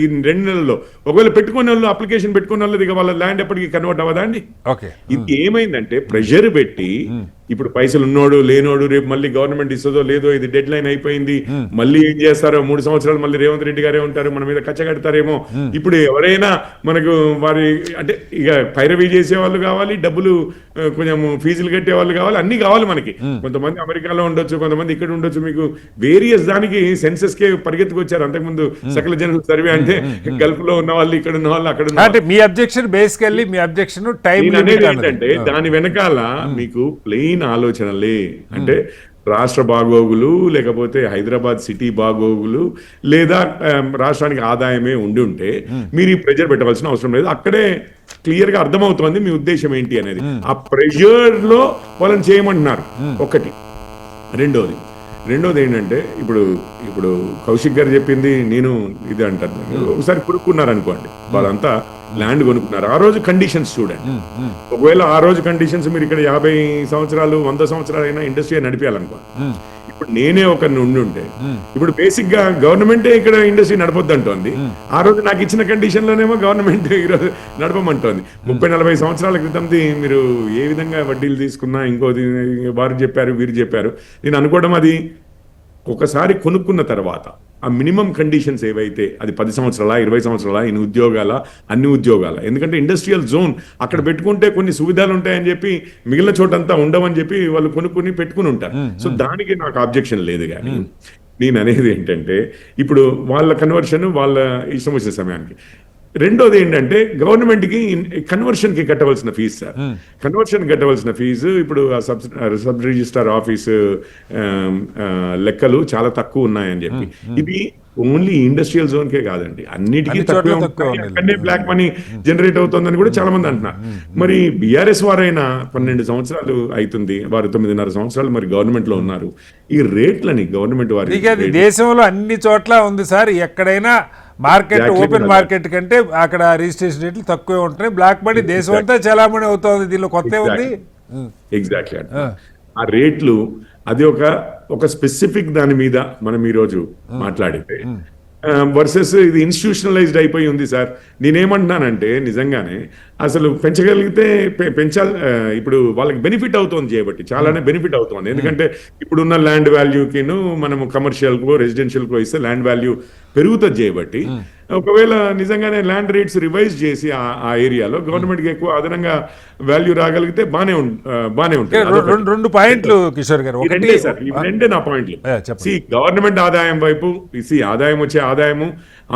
ఈ 2 నెలల్లో ఒకవేళ పెట్టుకునే వాళ్ళు, అప్లికేషన్ పెట్టుకున్న వాళ్ళు ఇక వాళ్ళ ల్యాండ్ ఎప్పటికీ కన్వర్ట్ అవ్వదా అండి? ఓకే. ఇది ఏమైందంటే ప్రెషర్ పెట్టి ఇప్పుడు పైసలు ఉన్నోడు లేనోడు రేపు మళ్ళీ గవర్నమెంట్ ఇస్తుందో లేదో, ఇది డెడ్ లైన్ అయిపోయింది, మళ్ళీ ఏం చేస్తారో 3 సంవత్సరాలు మళ్ళీ రేవంత్ రెడ్డి గారే ఉంటారు, మన మీద కచ్చగడతారేమో. ఇప్పుడు ఎవరైనా మనకు వారి అంటే ఇక పైరవీ చేసే వాళ్ళు కావాలి, డబ్బులు కొంచెం ఫీజులు కట్టే వాళ్ళు కావాలి, అన్ని కావాలి మనకి. కొంతమంది అమెరికాలో ఉండొచ్చు, కొంతమంది ఇక్కడ ఉండొచ్చు. మీకు వేరియస్ దానికి సెన్సెస్ కే పరిగెత్తుకొచ్చారు. అంతకుముందు సకల జన సర్వే అంటే గల్ఫ్ లో ఉన్న వాళ్ళు, ఇక్కడ ఉన్న వాళ్ళు, అక్కడ అంటే మీ అబ్జెక్షన్ బేసికల్లీ మీ అబ్జెక్షన్ టైం ఏంటంటే దాని వెనకాల మీకు ప్లెయిన్ ఆలోచనలే. అంటే రాష్ట్ర బాగోగులు, లేకపోతే హైదరాబాద్ సిటీ బాగోగులు, లేదా రాష్ట్రానికి ఆదాయమే ఉండి ఉంటే మీరు ఈ ప్రెజర్ పెట్టవలసిన అవసరం లేదు. అక్కడే క్లియర్ గా అర్థమవుతోంది మీ ఉద్దేశం ఏంటి అనేది. ఆ ప్రెషర్ లో వాళ్ళని చేయమంటున్నారు ఒకటి. రెండోది ఏంటంటే ఇప్పుడు కౌశిక్ గారు చెప్పింది నేను ఇది అంటాను. ఒకసారి కొనుక్కున్నారు అనుకోండి, వాళ్ళంతా ల్యాండ్ కొనుక్కున్నారు. ఆ రోజు కండిషన్స్ చూడండి. ఒకవేళ ఆ రోజు కండిషన్స్ మీరు ఇక్కడ 50 సంవత్సరాలు 100 సంవత్సరాలు అయినా ఇండస్ట్రీ నడిపేయాలనుకోండి. ఇప్పుడు నేనే ఒక నుండి ఉంటే ఇప్పుడు బేసిక్ గా గవర్నమెంటే ఇక్కడ ఇండస్ట్రీ నడపొద్దు అంటోంది. ఆ రోజు నాకు ఇచ్చిన కండిషన్ లోనేమో గవర్నమెంట్ ఈరోజు నడపమంటోంది. 30-40 సంవత్సరాల క్రితంది మీరు ఏ విధంగా వడ్డీలు తీసుకున్నా, ఇంకోది వారు చెప్పారు, వీరు చెప్పారు. నేను అనుకోవడం అది ఒకసారి కొనుక్కున్న తర్వాత ఆ మినిమం కండిషన్స్ ఏవైతే, అది 10 సంవత్సరాల 20 సంవత్సరాల, ఇన్ని ఉద్యోగాల, అన్ని ఉద్యోగాల. ఎందుకంటే ఇండస్ట్రియల్ జోన్ అక్కడ పెట్టుకుంటే కొన్ని సువిధాలు ఉంటాయని చెప్పి మిగిలిన చోటంతా ఉండవని చెప్పి వాళ్ళు కొనుక్కుని పెట్టుకుని ఉంటారు. సో దానికి నాకు అబ్జెక్షన్ లేదు. కానీ నేను అనేది ఏంటంటే ఇప్పుడు వాళ్ళ కన్వర్షన్ వాళ్ళ ఇష్టం వచ్చిన సమయానికి. రెండోది ఏంటంటే గవర్నమెంట్కి కన్వర్షన్కి కట్టవలసిన ఫీజు సార్. కన్వర్షన్ కట్టవలసిన ఫీజు ఇప్పుడు సబ్ రిజిస్ట్రార్ ఆఫీసు లెక్కలు చాలా తక్కువ ఉన్నాయని చెప్పి, ఇది ఓన్లీ ఇండస్ట్రియల్ జోన్ కే కాదండి, అన్నిటికీ అక్కడనే బ్లాక్ మనీ జనరేట్ అవుతుందని కూడా చాలా మంది అంటున్నారు. మరి బీఆర్ఎస్ వారైనా 12 సంవత్సరాలు అవుతుంది, వారు 9.5 సంవత్సరాలు మరి గవర్నమెంట్ లో ఉన్నారు. ఈ రేట్లని గవర్నమెంట్ వారి దేశంలో అన్ని చోట్ల ఉంది సార్. ఎక్కడైనా మార్కెట్, ఓపెన్ మార్కెట్ కంటే అక్కడ రిజిస్ట్రేషన్ రేట్లు తక్కువే ఉంటాయి. బ్లాక్ మనీ దేశం అంతా చలామణి అవుతుంది. దీనిలో కొత్త ఉంది. ఎగ్జాక్ట్లీ ఆ రేట్లు అది ఒక స్పెసిఫిక్ దాని మీద మనం ఈరోజు మాట్లాడితే వర్సెస్ ఇది ఇన్స్టిట్యూషనలైజ్డ్ అయిపోయి ఉంది సార్. నేనేమంటున్నానంటే నిజంగానే అసలు పెంచగలిగితే పెంచాలి. ఇప్పుడు వాళ్ళకి బెనిఫిట్ అవుతుంది చేయబట్టి, చాలానే బెనిఫిట్ అవుతుంది. ఎందుకంటే ఇప్పుడున్న ల్యాండ్ వాల్యూకిను మనము కమర్షియల్కో రెసిడెన్షియల్కో ఇస్తే ల్యాండ్ వాల్యూ పెరుగుతుంది చేయబట్టి, ఒకవేళ నిజంగానే ల్యాండ్ రేట్స్ రివైజ్ చేసి ఆ ఏరియాలో గవర్నమెంట్కి ఎక్కువ అదనంగా వాల్యూ రాగలిగితే బానే ఉంటుంది. 2 పాయింట్లు కిషోర్ గారు. రెండే నా పాయింట్లు. గవర్నమెంట్ ఆదాయం వైపు ఆదాయం వచ్చే ఆదాయము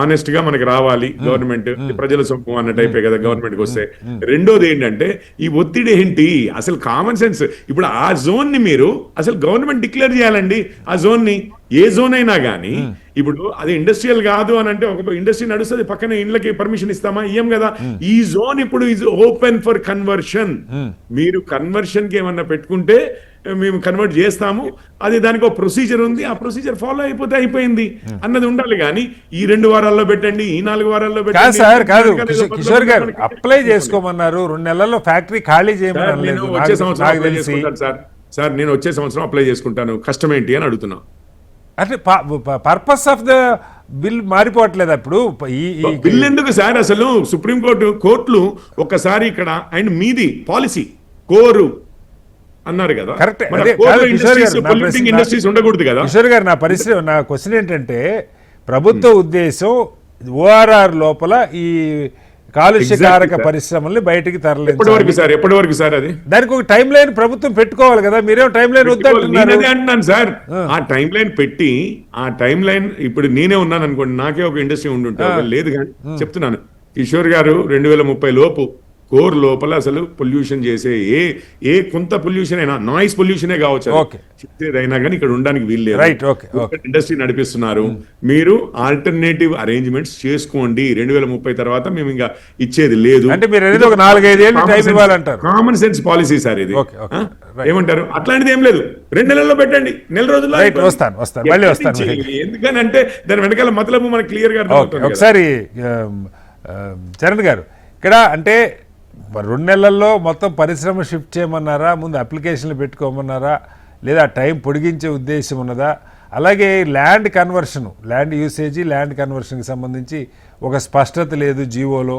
ఆనెస్ట్ గా మనకి రావాలి. గవర్నమెంట్ ప్రజల సొమ్ము అన్న టైపే కదా గవర్నమెంట్కి వస్తే. రెండోది ఏంటంటే ఈ ఒత్తిడి ఏంటి, అసలు కామన్ సెన్స్. ఇప్పుడు ఆ జోన్ ని మీరు అసలు గవర్నమెంట్ డిక్లేర్ చేయాలండి. ఆ జోన్ ని ఏ జోన్ అయినా కానీ ఇప్పుడు అది ఇండస్ట్రియల్ కాదు అని అంటే ఒక ఇండస్ట్రీ నడుస్తుంది, పక్కన ఇండ్లకి పర్మిషన్ ఇస్తామా? ఇయ్యం కదా. ఈ జోన్ ఇప్పుడు ఈజ్ ఓపెన్ ఫర్ కన్వర్షన్. మీరు కన్వర్షన్ కి ఏమన్నా పెట్టుకుంటే మేము కన్వర్ట్ చేస్తాము, అది దానికి ఒక ప్రొసీజర్ ఉంది, ఆ ప్రొసీజర్ ఫాలో అయిపోతే అయిపోయింది అన్నది ఉండాలి. కానీ ఈ 2 వారాల్లో పెట్టండి, ఈ 4 వారాల్లో పెట్టండి సార్ కాదు. కిషోర్ గారు అప్లై చేసుకోమన్నారు, 2 నెలల్లో ఫ్యాక్టరీ ఖాళీ చేయమని. వచ్చే సంవత్సరం సార్ నేను వచ్చే సంవత్సరం అప్లై చేసుకుంటాను, కష్టం ఏంటి అని అడుగుతున్నా. అంటే పర్పస్ ఆఫ్ ద బిల్ మారిపోవట్లేదు. అప్పుడు ఈ బిల్ ఎందుకు సార్? అసలు కోర్టులు ఒక్కసారి ఇక్కడ అండ్ మీది పాలసీ కోరు అన్నారు కదా, ఇండస్ట్రీస్ ఉండకూడదు కదా. కిషోర్ గారు నా క్వశ్చన్ ఏంటంటే ప్రభుత్వ ఉద్దేశం ఓఆర్ఆర్ లోపల ఈ కాలుష్యకారక పరిశ్రమల్ని బయటికి తరలేదు. ఎప్పటి వరకు సార్ అది? దానికి ఒక టైం లైన్ ప్రభుత్వం పెట్టుకోవాలి కదా. మీరేం టైం లైన్ అంటున్నాను సార్. ఆ టైం లైన్ పెట్టి ఆ టైం లైన్ ఇప్పుడు నేనే ఉన్నాను అనుకోండి, నాకే ఒక ఇండస్ట్రీ ఉండుంటే లేదు. కానీ చెప్తున్నాను కిషోర్ గారు 2030 లోపు కోర్ లోపల అసలు పొల్యూషన్ చేసే ఏ కొంత పొల్యూషన్ అయినా నాయిస్ పొల్యూషనే కావచ్చు, చేసేదైనా కానీ ఇక్కడ ఉండడానికి వీల్లేదు. ఇండస్ట్రీ నడిపిస్తున్నారు, మీరు ఆల్టర్నేటివ్ అరేంజ్మెంట్స్ చేసుకోండి. 2030 తర్వాత మేము ఇంకా ఇచ్చేది లేదు. కామన్ సెన్స్ పాలసీ సార్ ఇది. ఏమంటారు? అట్లాంటిది ఏం లేదు, 2 నెలల్లో పెట్టండి, 1 నెల రోజుల్లో. ఎందుకనంటే దాని వెనకాల మతలబు మనకు క్లియర్ గా అర్థమవుతుంది. ఒకసారి చరణ్ గారు, ఇక్కడ అంటే 2 నెలల్లో మొత్తం పరిశ్రమ షిఫ్ట్ చేయమన్నారా, ముందు అప్లికేషన్లు పెట్టుకోమన్నారా, లేదా టైం పొడిగించే ఉద్దేశం ఉన్నదా? అలాగే land conversion, land usage, land కన్వర్షన్కి సంబంధించి ఒక స్పష్టత లేదు జీవోలో.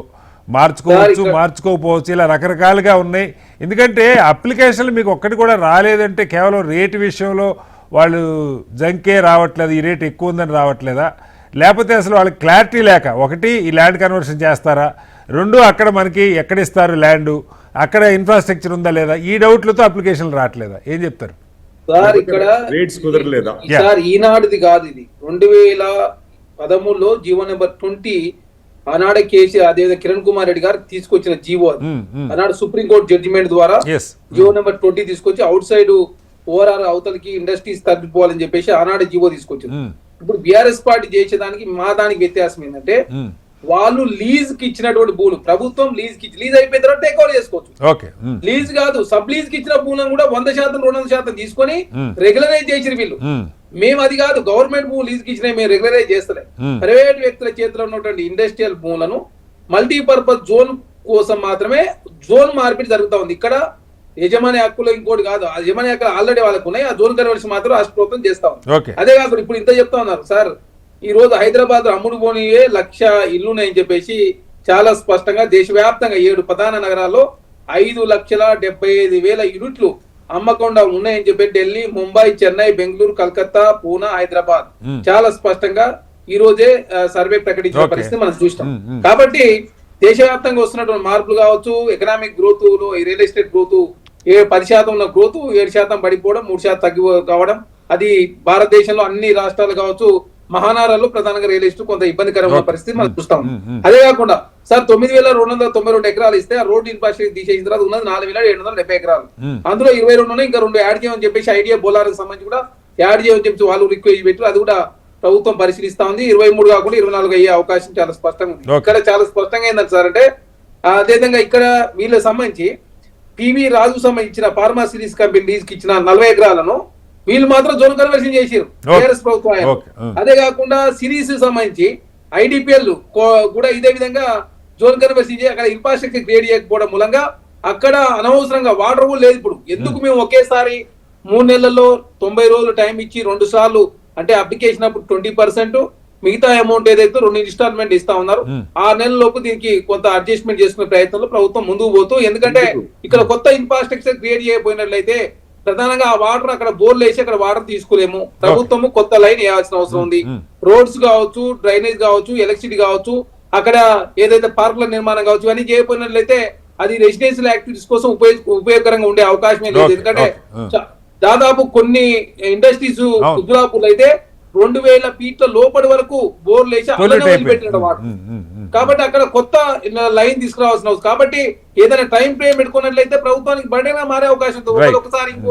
మార్చుకోవచ్చు, మార్చుకోకపోవచ్చు, ఇలా రకరకాలుగా ఉన్నాయి. ఎందుకంటే అప్లికేషన్లు మీకు ఒక్కటి కూడా రాలేదంటే కేవలం రేటు విషయంలో వాళ్ళు జంకే రావట్లేదు, ఈ రేటు ఎక్కువ ఉందని రావట్లేదా, లేకపోతే అసలు వాళ్ళకి క్లారిటీ లేక, ఒకటి ఈ ల్యాండ్ కన్వర్షన్ చేస్తారా, 2 అక్కడ మనకి ఎక్కడిస్తారు ల్యాండ్, అక్కడ ఇన్ఫ్రాస్ట్రక్చర్ ఉందా లేదా, ఈ డౌట్లతో అప్లికేషన్లు రావట్లేదా? ఏం చెప్తారు సార్? ఇక్కడ రేట్స్ కుదరలేదా సార్? ఈనాడుది కాదు ఇది, 2013లో జీవో నెంబర్ 20 ఆనాడే అదే కిరణ్ కుమార్ రెడ్డి గారు తీసుకొచ్చిన జీవో. ఆనాడు సుప్రీంకోర్టు జడ్జిమెంట్ ద్వారా జీవో నెంబర్ 20 తీసుకొచ్చి అవుట్ సైడ్ ఓఆర్ఆర్ అవతలకి ఇండస్ట్రీస్ తగ్గిపోవాలని చెప్పేసి ఆనాడు జీవో తీసుకొచ్చింది. ఇప్పుడు బీఆర్ఎస్ పార్టీ చేసేదానికి మా దానికి వ్యత్యాసం ఏంటంటే, వాళ్ళు లీజ్ కి ఇచ్చినటువంటి భూములు, ప్రభుత్వం లీజ్ కి లీజ్ అయిపోయిన తర్వాత టేక్ ఓవర్ చేసుకోవచ్చు. లీజ్ కాదు, సబ్ లీజ్ కి ఇచ్చిన భూములను కూడా 100%, 200% తీసుకొని రెగ్యులరైజ్ చేసిన వీళ్ళు. మేము అది కాదు, గవర్నమెంట్ భూములు లీజ్ కి ఇచ్చినా మేము రెగ్యులరైజ్ చేస్తలే. ప్రైవేట్ వ్యక్తుల చేతిలో ఉన్నటువంటి ఇండస్ట్రియల్ భూములను మల్టీపర్పస్ జోన్ కోసం మాత్రమే జోన్ మార్పిడి జరుగుతా ఉంది. ఇక్కడ యజమాని హక్కులు ఇంకోటి కాదు, ఆ యజమాని హక్కులు ఆల్రెడీ వాళ్ళకు ఉన్నాయి, ఆ జోన్ కన్వర్షన్ మాత్రం రాష్ట్ర ప్రభుత్వం చేస్తా ఉంది. అదే కాకుండా ఇప్పుడు ఇంత చెప్తా ఉన్నారు సార్, ఈ రోజు హైదరాబాద్ అమ్ముడు పోనియే 1,00,000 ఇల్లున్నాయని చెప్పేసి చాలా స్పష్టంగా దేశవ్యాప్తంగా 7 ప్రధాన నగరాల్లో 5,75,000 యూనిట్లు అమ్మకుండా ఉన్నాయని చెప్పి ఢిల్లీ, ముంబై, చెన్నై, బెంగళూరు, కలకత్తా, పూనా, హైదరాబాద్ చాలా స్పష్టంగా ఈ రోజే సర్వే ప్రకటించిన పరిస్థితి మనం చూస్తాం. కాబట్టి దేశవ్యాప్తంగా వస్తున్నటువంటి మార్పులు కావచ్చు, ఎకనామిక్ గ్రోత్ లో రియల్ ఎస్టేట్ గ్రోత్ 10% ఉన్న గ్రోత్ 7% పడిపోవడం, 3% తగ్గి కావడం, అది భారతదేశంలో అన్ని రాష్ట్రాలు కావచ్చు, మహానగరాల్లో ప్రధానంగా రియల్ ఎస్టేట్ కొంత ఇబ్బందికరమైన పరిస్థితి మనం చూస్తాం. అదే కాకుండా సార్ 9,292 ఎకరాలు ఇస్తే ఆ రోడ్ ఇన్ఫ్రాస్ట్రక్చర్ తీసేసిన తర్వాత ఉన్నది 4,770 ఎకరాలు. అందులో 22 ఉన్నాయి, ఇంకా 2 యాడ్ చేయమని చెప్పేసి ఐడియా బోలార్కి సంబంధించి కూడా యాడ్ చేయమని చెప్పి వాళ్ళు రిక్వెస్ట్ పెట్టి అది కూడా ప్రభుత్వం పరిశీలిస్తా ఉంది. 23 కాకుండా 24 అయ్యే అవకాశం చాలా స్పష్టంగా ఉంది. ఇక్కడ చాలా స్పష్టంగా ఏంటంటే సార్ అంటే, అదేవిధంగా ఇక్కడ వీళ్ళకి సంబంధించి పివి రాజు సంబంధించిన ఫార్మా సిరీస్ కంపెనీ లీజ్ కి ఇచ్చిన 40 ఎకరాలను వీళ్ళు మాత్రం జోన్ కన్వర్షన్ చేసారు టీఆర్ఎస్ ప్రభుత్వం. అదే కాకుండా సిరీస్ సంబంధించి ఐడిపిఎల్ కూడా ఇదే విధంగా జోన్ కన్వర్షన్ చేసి అక్కడ ఇన్ఫ్రాస్ట్రక్చర్ క్రియేట్ చేయకపోవడం మూలంగా అక్కడ అనవసరంగా వాటర్ కూడా లేదు. ఇప్పుడు ఎందుకు మేము ఒకేసారి 3 నెలల్లో 90 రోజులు టైం ఇచ్చి 2 సార్లు అంటే అప్లికేషన్ అప్పుడు 20%, మిగతా అమౌంట్ ఏదైతే 2 ఇన్స్టాల్మెంట్ ఇస్తా ఉన్నారు, 6 నెలల లోపు దీనికి కొంత అడ్జస్ట్మెంట్ చేసుకునే ప్రయత్నంలో ప్రభుత్వం ముందుకు పోతూ, ఎందుకంటే ఇక్కడ కొత్త ఇన్ఫ్రాస్ట్రక్చర్ క్రియేట్ చేయకపోయినట్లయితే ప్రధానంగా ఆ వాటర్ అక్కడ బోర్లు వేసి అక్కడ వాటర్ తీసుకోలేము. ప్రభుత్వము కొత్త లైన్ వేయాల్సిన అవసరం ఉంది. రోడ్స్ కావచ్చు, డ్రైనేజ్ కావచ్చు, ఎలక్ట్రిసిటీ కావచ్చు, అక్కడ ఏదైతే పార్కుల నిర్మాణం కావచ్చు, ఇవన్నీ చేయకపోయినట్లయితే అది రెసిడెన్షియల్ యాక్టివిటీస్ కోసం ఉపయోగకరంగా ఉండే అవకాశమే లేదు. ఎందుకంటే దాదాపు కొన్ని ఇండస్ట్రీస్ గుజరాపూర్లు అయితే 2,000 ఫీట్ల లోపలి వరకు బోర్లు వేసి వదిలిపెట్టిన వాటర్. కాబట్టి అక్కడ కొత్త లైన్ తీసుకురావాల్సిన అవసరం. కాబట్టి ఏదైనా టైం ఫ్రేమ్ పెట్టుకున్నట్లయితే ప్రభుత్వానికి బర్డెన్గా మారే అవకాశం ఉంటుంది.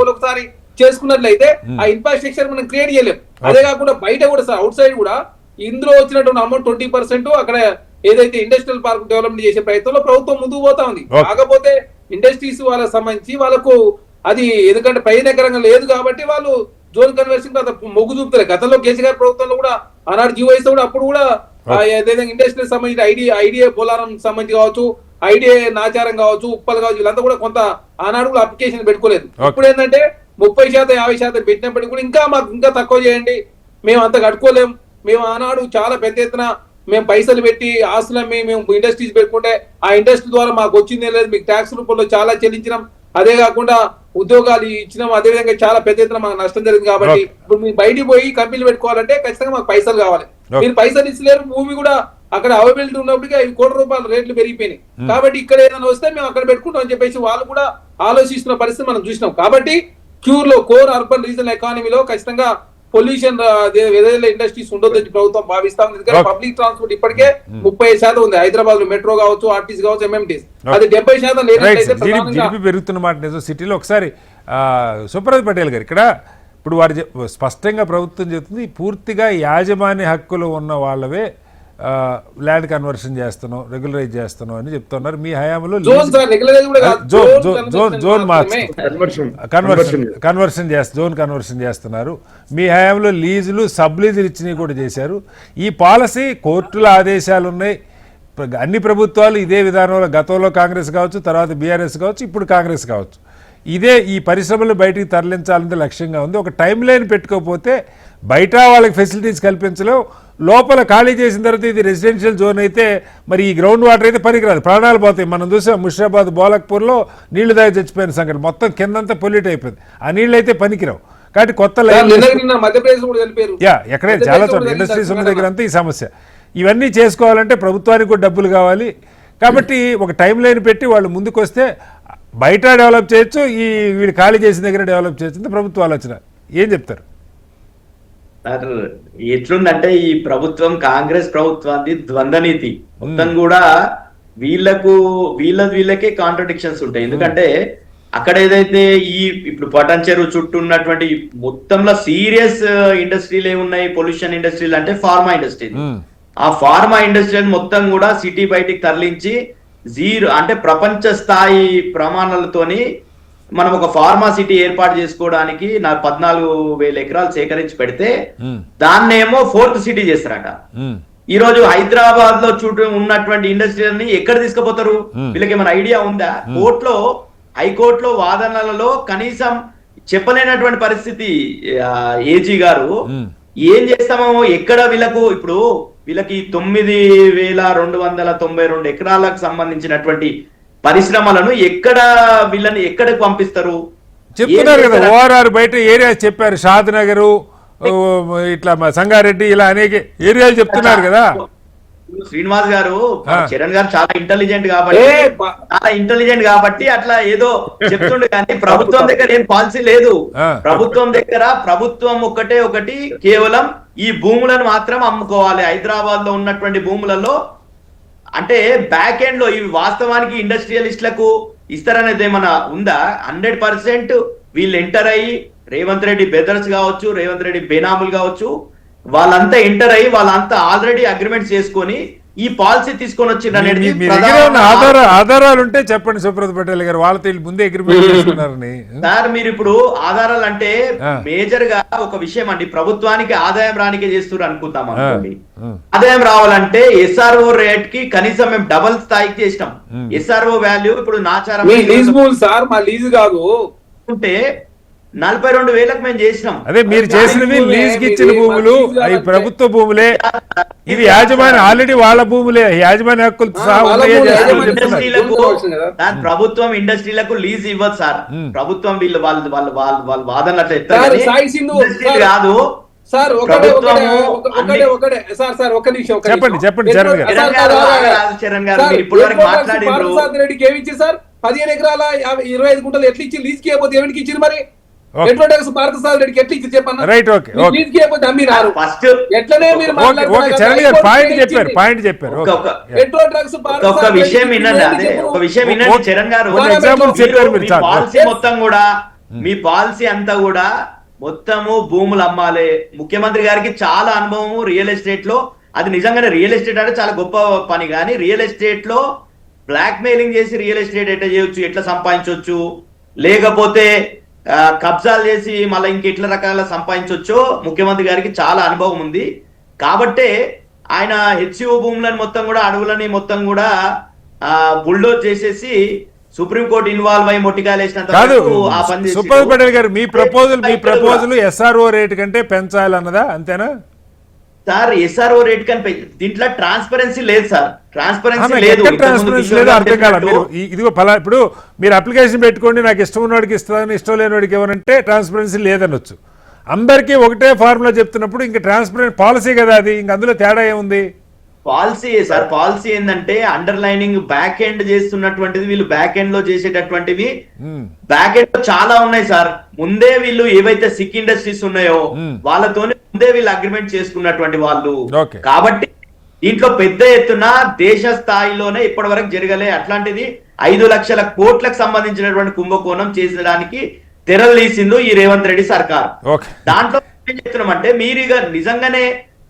ఒకసారి చేసుకున్నట్లయితే ఆ ఇన్ఫ్రాస్ట్రక్చర్ మనం క్రియేట్ చేయలేం. అదే కాకుండా బయట కూడా సార్ అవుట్ సైడ్ కూడా ఇందులో వచ్చినటువంటి అమౌంట్ 20% అక్కడ ఏదైతే ఇండస్ట్రియల్ పార్క్ డెవలప్మెంట్ చేసే ప్రయత్నంలో ప్రభుత్వం ముందుకు పోతా ఉంది. కాకపోతే ఇండస్ట్రీస్ వాళ్ళకి సంబంధించి వాళ్ళకు అది ఎందుకంటే ప్రయోజనకరంగా లేదు కాబట్టి వాళ్ళు జోన్ కన్వర్షన్ మొగ్గు చూపుతారు. గతంలో కేసీఆర్ ప్రభుత్వంలో కూడా ఆనాడు జీవో ఇస్తే కూడా అప్పుడు కూడా ఏదైతే ఇండస్ట్రీకి సంబంధించి ఐడియా పోలారం సంబంధించి కావచ్చు, ఐడియా నాచారం కావచ్చు, ఉప్పలు కావచ్చు, వీళ్ళంతా కూడా కొంత ఆనాడు కూడా అప్లికేషన్ పెట్టుకోలేదు. ఇప్పుడు ఏంటంటే 30%, 50% పెట్టినప్పటికీ కూడా ఇంకా మాకు ఇంకా తక్కువ చేయండి, మేము అంత కట్టుకోలేం, మేము ఆనాడు చాలా పెద్ద ఎత్తున మేము పైసలు పెట్టి ఆస్తులమ్మి మేము ఇండస్ట్రీస్ పెట్టుకుంటే ఆ ఇండస్ట్రీ ద్వారా మాకు వచ్చిందే లేదు, మీకు ట్యాక్స్ రూపంలో చాలా చెల్లించినాం, అదే కాకుండా ఉద్యోగాలు ఇచ్చినాం, అదే విధంగా చాలా పెద్ద ఎత్తున మాకు నష్టం జరిగింది. కాబట్టి ఇప్పుడు మీరు బయటికి పోయి కంపెనీలు పెట్టుకోవాలంటే ఖచ్చితంగా మాకు పైసలు కావాలి. మీరు పైసలు ఇచ్చలేరు, భూమి కూడా అక్కడ అవైలబిలిటీ ఉన్నప్పటికీ 5 కోట్ల రూపాయల రేట్లు పెరిగిపోయినాయి. కాబట్టి ఇక్కడ ఏదైనా వస్తే మేము అక్కడ పెట్టుకుంటాం అని చెప్పేసి వాళ్ళు కూడా ఆలోచిస్తున్న పరిస్థితి మనం చూసినాం. కాబట్టి క్యూర్ లో కోర్ అర్బన్ రీజనల్ ఎకానమీలో ఖచ్చితంగా పొల్యూషన్ ఏదైనా ఇండస్ట్రీస్ ఉండొద్దని ప్రభుత్వం భావిస్తా ఉంది. ఎందుకంటే పబ్లిక్ ట్రాన్స్పోర్ట్ ఇప్పటికే 30% ఉంది. హైదరాబాద్ లో మెట్రో కావచ్చు, ఆర్టీసీ కావచ్చు, ఎంఎంటీస్, అది 70% లేనట్లయితే జీడిపి పెరుగుతున్న మాట నిజం. సిటీలో ఒకసారి సుప్రభాత్ పటేల్ గారు ఇక్కడ ఇప్పుడు వారు స్పష్టంగా ప్రభుత్వం చెప్తుంది పూర్తిగా యాజమాన్య హక్కులు ఉన్న వాళ్ళవే ల్యాండ్ కన్వర్షన్ చేస్తున్నాం, రెగ్యులరైజ్ చేస్తున్నాం అని చెప్తున్నారు. మీ హయాంలో జోన్ కన్వర్షన్ చేస్తున్నారు. మీ హయాంలో లీజులు సబ్ లీజులు ఇచ్చినవి కూడా చేశారు. ఈ పాలసీ కోర్టుల ఆదేశాలు ఉన్నాయి. అన్ని ప్రభుత్వాలు ఇదే విధానంలో, గతంలో కాంగ్రెస్ కావచ్చు, తర్వాత బీఆర్ఎస్ కావచ్చు, ఇప్పుడు కాంగ్రెస్ కావచ్చు, ఇదే ఈ పరిశ్రమలు బయటికి తరలించాలనే లక్ష్యంగా ఉంది. ఒక టైం లైన్ పెట్టుకోకపోతే బయట వాళ్ళకి ఫెసిలిటీస్ కల్పించలేవు, లోపల ఖాళీ చేసిన తర్వాత ఇది రెసిడెన్షియల్ జోన్ అయితే మరి ఈ గ్రౌండ్ వాటర్ అయితే పనికిరాదు, ప్రాణాలు పోతాయి. మనం చూసాం ముషిరాబాద్, బోలక్పూర్లో నీళ్లు దాగి చచ్చిపోయిన సంఘటన, మొత్తం కిందంతా పొల్యూట్ అయిపోయింది. ఆ నీళ్ళు అయితే పనికిరావు. కాబట్టి కొత్త ఎక్కడైతే చాలా చోట్ల ఇండస్ట్రీస్ ఉన్న దగ్గర అంతా ఈ సమస్య. ఇవన్నీ చేసుకోవాలంటే ప్రభుత్వానికి కూడా డబ్బులు కావాలి. కాబట్టి ఒక టైం లైన్ పెట్టి వాళ్ళు ముందుకు వస్తే బయట డెవలప్ చేయొచ్చు, ఈ వీళ్ళు ఖాళీ చేసిన దగ్గర డెవలప్ చేయొచ్చు. ప్రభుత్వ ఆలోచన ఏం చెప్తారు? సార్ ఎట్లుందంటే ఈ ప్రభుత్వం, కాంగ్రెస్ ప్రభుత్వాన్ని ద్వంద్వ నీతి మొత్తం కూడా వీళ్ళకే కాంట్రడిక్షన్స్ ఉంటాయి. ఎందుకంటే అక్కడ ఏదైతే ఇప్పుడు పటాన్ చెరువు చుట్టూ ఉన్నటువంటి మొత్తంలో సీరియస్ ఇండస్ట్రీలు ఏమున్నాయి, పొల్యూషన్ ఇండస్ట్రీలు అంటే ఫార్మా ఇండస్ట్రీ. ఆ ఫార్మా ఇండస్ట్రీ మొత్తం కూడా సిటీ బయటికి తరలించి అంటే ప్రపంచ స్థాయి ప్రమాణాలతోని మనం ఒక ఫార్మా సిటీ ఏర్పాటు చేసుకోవడానికి 14,000 ఎకరాలు సేకరించి పెడితే దాన్నేమో 4th సిటీ చేస్తారట. ఈ రోజు హైదరాబాద్ లో చుట్టూ ఉన్నటువంటి ఇండస్ట్రీలని ఎక్కడ తీసుకుపోతారు? వీళ్ళకి ఏమైనా ఐడియా ఉందా? హైకోర్టులో వాదనలలో కనీసం చెప్పలేనటువంటి పరిస్థితి. ఏజీ గారు ఏం చేస్తామో ఎక్కడ వీళ్ళకి 9,292 ఎకరాలకు సంబంధించినటువంటి పరిశ్రమలను ఎక్కడికి పంపిస్తారు? చెప్తున్నారు కదా, ఓఆర్ఆర్ బయట ఏరియా చెప్పారు, షాద్ నగర్, ఇట్లా సంగారెడ్డి, ఇలా అనేక ఏరియాలు చెప్తున్నారు కదా. శ్రీనివాస్ గారు, చరణ్ గారు చాలా ఇంటెలిజెంట్ కాబట్టి అట్లా ఏదో చెప్తుండే, కానీ ప్రభుత్వం దగ్గర ఏం పాలసీ లేదు. ప్రభుత్వం ఒకటి కేవలం ఈ భూములను మాత్రం అమ్ముకోవాలి. హైదరాబాద్ లో ఉన్నటువంటి భూములలో అంటే బ్యాక్ ఎండ్ లో ఇవి వాస్తవానికి ఇండస్ట్రియలిస్టులకు ఇస్తారనేది ఏమైనా ఉందా? 100% వీళ్ళు ఎంటర్ అయ్యి, రేవంత్ రెడ్డి బెదర్స్ కావచ్చు, రేవంత్ రెడ్డి బేనాములు కావచ్చు, వాళ్ళంతా ఎంటర్ అయ్యి వాళ్ళంతా ఆల్రెడీ అగ్రిమెంట్స్ చేసుకొని ఈ పాలసీ తీసుకొని వచ్చింది అనేది ఆధారాలు ఉంటే చెప్పండి సుప్రభాత్ పటేల్ గారు. వాళ్ళతో ముందే అగ్రిమెంట్ చేసుకున్నారని. సార్ మీరు ఇప్పుడు ఆధారాలు అంటే మేజర్ గా ఒక విషయం అండి, ప్రభుత్వానికి ఆదాయం రానికే చేస్తున్నారు అనుకుంటాం అనుకోండి. ఆదాయం రావాలంటే ఎస్ఆర్ఓ రేట్ కి కనీసం మేము డబల్ స్థాయికి చేసినాం. ఎస్ఆర్ఓ వాల్యూ ఇప్పుడు నాచారం ఉంటే 42,000కు మేము చేసినాం. అదే మీరు చేసినవి లీజ్కి ఇచ్చిన భూములు, అవి ప్రభుత్వ భూములే, ఇవి యాజమాన్య ఆల్రెడీ వాళ్ళ భూములే, యాజమాన్య హక్కులు ప్రభుత్వం ఇండస్ట్రీలకు లీజ్ ఇవ్వదు సార్. ప్రభుత్వం వాళ్ళ వాదన కాదు. చెప్పండి చరణ్ గారు, మీరు ఇప్పటి వరకు మాట్లాడారు. 15 ఎకరాల 25 గుంటలు ఎట్లా ఇచ్చి లీజ్ కి ఎవరికి ఇచ్చింది? మరి పాయింట్ చెప్పారు. ఒక విషయం వినండి, చరణ్ గారు, పాలసీ మొత్తం కూడా, మీ పాలసీ అంతా కూడా మొత్తము భూములు అమ్మాలి. ముఖ్యమంత్రి గారికి చాలా అనుభవము రియల్ ఎస్టేట్ లో. అది నిజంగానే రియల్ ఎస్టేట్ అంటే చాలా గొప్ప పని, కానీ రియల్ ఎస్టేట్ లో బ్లాక్ మెయిలింగ్ చేసి రియల్ ఎస్టేట్ ఎట్లా చేయొచ్చు, ఎట్లా సంపాదించవచ్చు, లేకపోతే కబ్జాలు చేసి మళ్ళీ ఇంకెట్ల రకాల సంపాదించవచ్చో ముఖ్యమంత్రి గారికి చాలా అనుభవం ఉంది. కాబట్టే ఆయన హెచ్సిఓ భూములను మొత్తం కూడా, అడవులని మొత్తం కూడా బుల్డోజ్ చేసేసి సుప్రీంకోర్టు ఇన్వాల్వ్ అయ్యి మొట్టికాయలు వేసినంత ఆ పని. సుప్రభాత్ పటేల్ గారు, మీ ప్రపోజల్ ఎస్ఆర్ఓ రేట్ కంటే పెంచాలన్నదా, అంతేనా సార్? ఎస్ఆర్ఓ రేట్ కంటే దీంట్లో ట్రాన్స్పరెన్సీ లేదు సార్. ట్రాన్స్పరెన్సీ లేదు, అర్థం కాదు. ఇదిగో ఇప్పుడు మీరు అప్లికేషన్ పెట్టుకోండి, నాకు ఇష్టం ఉన్నవాడికి ఇస్తాను, ఇష్టం లేని వాడికి ఏమనంటే ట్రాన్స్పరెన్సీ లేదనొచ్చు. అందరికీ ఒకటే ఫార్ములా చెప్తున్నప్పుడు ఇంకా ట్రాన్స్పరెంట్ పాలసీ కదా అది, ఇంక అందులో తేడా ఏముంది? పాలసీ సార్, పాలసీ ఏంటంటే అండర్లైనింగ్ బ్యాక్ ఎండ్ చేస్తున్నటువంటిది, వీళ్ళు బ్యాక్ ఎండ్ లో చేసేటటువంటివి బ్యాక్ ఎండ్ లో చాలా ఉన్నాయి సార్. ముందే వీళ్ళు ఏవైతే సిక్ ఇండస్ట్రీస్ ఉన్నాయో వాళ్ళతోనే ముందే వీళ్ళు అగ్రిమెంట్ చేసుకున్నటువంటి వాళ్ళు. కాబట్టి దీంట్లో పెద్ద ఎత్తున దేశ స్థాయిలోనే ఇప్పటి వరకు జరగలే అట్లాంటిది 5 లక్షల కోట్లకు సంబంధించినటువంటి కుంభకోణం చేసడానికి తెరలేసిండు ఈ రేవంత్ రెడ్డి సర్కార్. దాంట్లో ఏం చెప్తున్నామంటే, మీరు ఇక నిజంగానే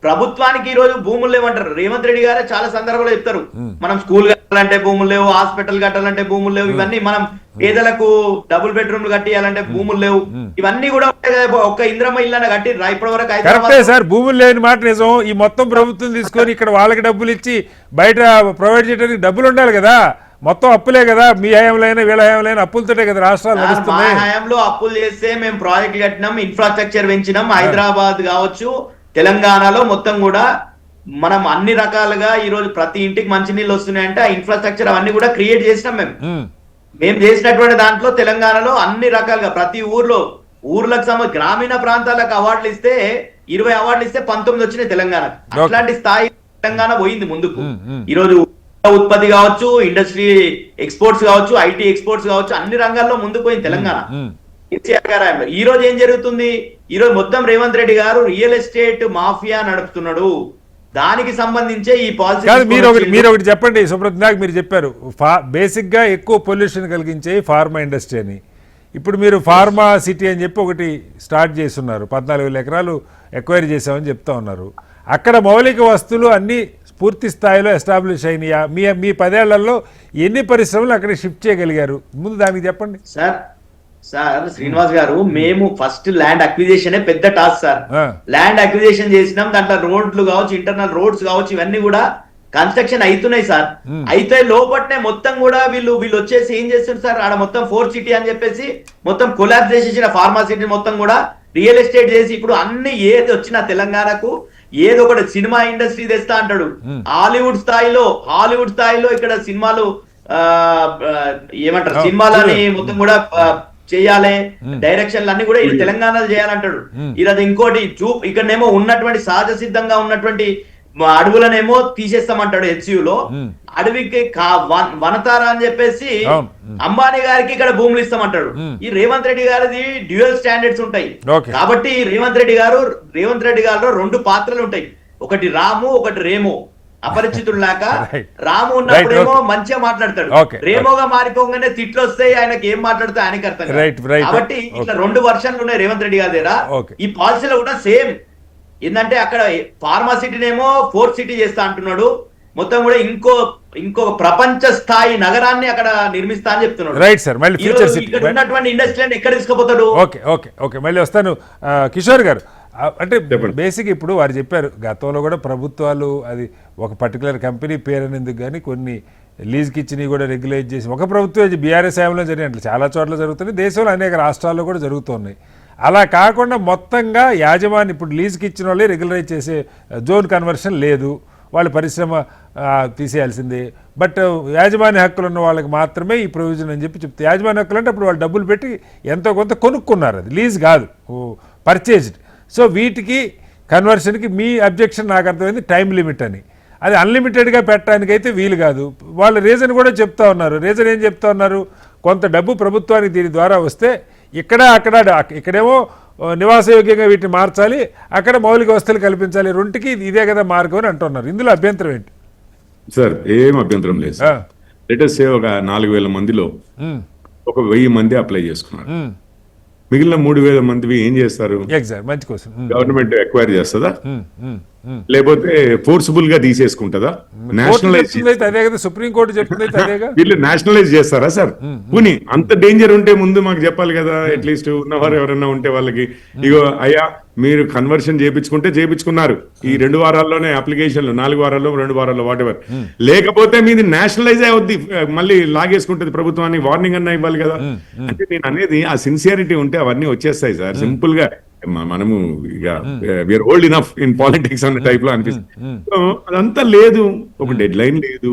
ప్రభుత్వానికి ఈ రోజు భూములు లేవంటారు. రేవంత్ రెడ్డి గారే చాలా సందర్భాలు చెప్తారు, మనం స్కూల్ కట్టాలంటే భూములు లేవు, హాస్పిటల్ కట్టాలంటే భూములు లేవు, ఇవన్నీ మనం పేదలకు డబుల్ బెడ్రూమ్లు కట్టియాలంటే భూములు లేవు, ఇవన్నీ కూడా ఒక్క ఇంద్రమ్మ ఇల్లు కట్టి ఇప్పటి వరకు కరెక్టే సార్. భూములు లేని మాట నిజం. ఈ మొత్తం ప్రభుత్వం తీసుకొని ఇక్కడ వాళ్ళకి డబ్బులు ఇచ్చి బయట ప్రొవైడ్ చేయడానికి డబ్బులు ఉండాలి కదా. మొత్తం అప్పులే కదా, మీ హయాంలో అయినా వీళ్ళ హయాంలో అయినా అప్పులతోటే కదా రాష్ట్రాలు నడుస్తున్నాయి. మా హయాంలో అప్పులు చేస్తే మేము ప్రాజెక్ట్ కట్టినాం, ఇన్ఫ్రాస్ట్రక్చర్ పెంచినాం. హైదరాబాద్ కావచ్చు, తెలంగాణలో మొత్తం కూడా మనం అన్ని రకాలుగా ఈ రోజు ప్రతి ఇంటికి మంచినీళ్ళు వస్తున్నాయంటే ఆ ఇన్ఫ్రాస్ట్రక్చర్ అవన్నీ కూడా క్రియేట్ చేసినాం. మేము చేసినటువంటి దాంట్లో తెలంగాణలో అన్ని రకాలుగా ప్రతి ఊర్లకు గ్రామీణ ప్రాంతాలకు అవార్డులు ఇస్తే 20 అవార్డులు ఇస్తే 19 వచ్చినాయి తెలంగాణకు. అట్లాంటి స్థాయి తెలంగాణ పోయింది ముందుకు. ఈ రోజు ఉత్పత్తి కావచ్చు, ఇండస్ట్రీ ఎక్స్పోర్ట్స్ కావచ్చు, ఐటీ ఎక్స్పోర్ట్స్ కావచ్చు, అన్ని రంగాల్లో ముందుకు పోయింది తెలంగాణ. ఈ రోజు ఏం జరుగుతుంది? ఈ రోజు మొత్తం రేవంత్ రెడ్డి గారు రియల్ ఎస్టేట్ మాఫియా నడుపుతున్నాడు. దానికి సంబంధించే ఈ పాలసీ. మీరు ఒకటి చెప్పండి సుబ్రత్, నాకు మీరు చెప్పారు బేసిక్ గా ఎక్కువ పొల్యూషన్ కలిగించే ఫార్మా ఇండస్ట్రీ అని. ఇప్పుడు మీరు ఫార్మా సిటీ అని చెప్పి ఒకటి స్టార్ట్ చేస్తున్నారు, 14,000 ఎకరాలు ఎక్వైర్ చేసామని చెప్తా ఉన్నారు. అక్కడ మౌలిక వస్తువులు అన్ని పూర్తి స్థాయిలో ఎస్టాబ్లిష్ అయినాయా? మీ 10 ఏళ్లలో ఎన్ని పరిశ్రమలు అక్కడ షిఫ్ట్ చేయగలిగారు? ముందు దానికి చెప్పండి సార్. శ్రీనివాస్ గారు, మేము ఫస్ట్ ల్యాండ్ అక్విజిషన్ పెద్ద టాస్క్ సార్. ల్యాండ్ అక్విజిషన్ చేసినాం, దాంట్లో రోడ్లు కావచ్చు, ఇంటర్నల్ రోడ్స్ కావచ్చు, ఇవన్నీ కూడా కన్స్ట్రక్షన్ అవుతున్నాయి సార్. అయితే లోపట్నే మొత్తం కూడా వీళ్ళు వచ్చేసి ఏం చేస్తున్నారు సార్, ఆడ మొత్తం 4 సిటీ అని చెప్పేసి మొత్తం కొలాబ్స్ చేసేసిన ఫార్మా సిటీ మొత్తం కూడా రియల్ ఎస్టేట్ చేసి ఇప్పుడు అన్ని ఏది వచ్చినా తెలంగాణకు ఏదో ఒకటి సినిమా ఇండస్ట్రీ తెస్తా అంటాడు. హాలీవుడ్ స్థాయిలో ఇక్కడ సినిమాలు ఏమంటారు, సినిమాలని మొత్తం కూడా చేయాలి, డైరెక్షన్లు అన్ని కూడా ఇది తెలంగాణలో చేయాలంటాడు. ఇది ఇంకోటి ఇక్కడనేమో ఉన్నటువంటి సహజ సిద్ధంగా ఉన్నటువంటి అడవులనేమో తీసేస్తామంటాడు. హెచ్యులో అడవికి వనతార అని చెప్పేసి అంబానీ గారికి ఇక్కడ భూములు ఇస్తామంటాడు. ఈ రేవంత్ రెడ్డి గారిది డ్యూయల్ స్టాండర్డ్స్ ఉంటాయి. కాబట్టి రేవంత్ రెడ్డి గారు 2 పాత్రలు ఉంటాయి, ఒకటి రాము, ఒకటి రేమో. అపరిచితుడు లాక రాము ఉన్నప్పుడేమో మంచిగా మాట్లాడతాడు, రేమోగా మారిపోగానే తిట్లు వస్తాయి, ఆయనకి ఏం మాట్లాడితే ఆయనకి అర్థం. కాబట్టి ఇట్లా 2 వర్షన్లు ఉన్నాయి రేవంత్ రెడ్డి గారి దగ్గర. ఈ పాలసీలో కూడా సేమ్ ఏంటంటే అక్కడ ఫార్మా సిటీనేమో 4 సిటీ చేస్తా అంటున్నాడు, మొత్తం కూడా ఇంకో ప్రపంచ స్థాయి నగరాన్ని అక్కడ నిర్మిస్తా అని చెప్తున్నాడు. రైట్ సార్, మళ్ళీ ఫ్యూచర్ సిటీ ఉన్నటువంటి ఇండస్ట్రీని ఎక్కడ తీసుకుపోతాడు? ఓకే మళ్ళీ వస్తాను. కిషోర్ గారు, అంటే బేసిక్ ఇప్పుడు వారు చెప్పారు గతంలో కూడా ప్రభుత్వాలు అది ఒక పర్టికులర్ కంపెనీ పేరు అనేందుకు కానీ కొన్ని లీజ్కి ఇచ్చినవి కూడా రెగ్యులేట్ చేసి, ఒక ప్రభుత్వం బీఆర్ఎస్ హయాంలో జరిగినట్లు చాలా చోట్ల జరుగుతున్నాయి, దేశంలో అనేక రాష్ట్రాల్లో కూడా జరుగుతున్నాయి. అలా కాకుండా మొత్తంగా యాజమాన్యం ఇప్పుడు లీజ్కి ఇచ్చిన వాళ్ళే రెగ్యులరైజ్ చేసే జోన్ కన్వర్షన్ లేదు, వాళ్ళు పరిశ్రమ తీసేయాల్సిందే. బట్ యాజమాన్య హక్కులు ఉన్న వాళ్ళకి మాత్రమే ఈ ప్రొవిజన్ అని చెప్తే, యాజమాన్య హక్కులు అంటే అప్పుడు వాళ్ళు డబ్బులు పెట్టి ఎంతో కొంత కొనుక్కున్నారు, అది లీజ్ కాదు, పర్చేజ్డ్. సో వీటికి కన్వర్షన్కి మీ అబ్జెక్షన్ నాకు అర్థమైంది టైం లిమిట్ అని. అది అన్లిమిటెడ్గా పెట్టడానికైతే వీలు కాదు. వాళ్ళ రీజన్ కూడా చెప్తా ఉన్నారు. రీజన్ ఏం చెప్తా ఉన్నారు, కొంత డబ్బు ప్రభుత్వానికి దీని ద్వారా వస్తే ఇక్కడేమో నివాసయోగ్యంగా వీటిని మార్చాలి, అక్కడ మౌలిక వసతులు కల్పించాలి, రెండుకి ఇదే కదా మార్గం అని అంటున్నారు. ఇందులో అభ్యంతరం ఏంటి సార్? ఏం అభ్యంతరం లేదు. లెటర్స్ సే ఒక 4,000 మందిలో ఒక 1000 మంది అప్లై చేసుకున్నారు, మిగిలిన 3,000 మంది ఏం చేస్తారు? మంచి క్వశ్చన్. గవర్నమెంట్ ఎక్వైర్ చేస్తుందా, లేకపోతే ఫోర్స్ఫుల్ గా తీసేసుకుంటుందా? నేషనలైజ్ సుప్రీంకోర్టు చెప్తుంది, వీళ్ళు నేషనలైజ్ చేస్తారా సార్? పోనీ అంత డేంజర్ ఉంటే ముందు మాకు చెప్పాలి కదా. అట్లీస్ట్ ఉన్నవారు ఎవరైనా ఉంటే వాళ్ళకి, ఇగో అయ్యా మీరు కన్వర్షన్ చేయించుకున్నారు, ఈ 2 వారాల్లోనే అప్లికేషన్లు, 4 వారాల్లో 2 వారాల్లో వాటెవర్, లేకపోతే మీది నేషనలైజ్ అవుద్ది, మళ్ళీ లాగేసుకుంటుంది ప్రభుత్వాన్ని, వార్నింగ్ అన్నా ఇవ్వాలి కదా. అంటే నేను అనేది ఆ సిన్సియారిటీ ఉంటే అవన్నీ వచ్చేస్తాయి సార్. సింపుల్ గా మనము ఇక we are old enough in politics అన్న టైప్ లో అనిపిస్తుంది. అదంతా లేదు, ఒక డెడ్ లైన్ లేదు,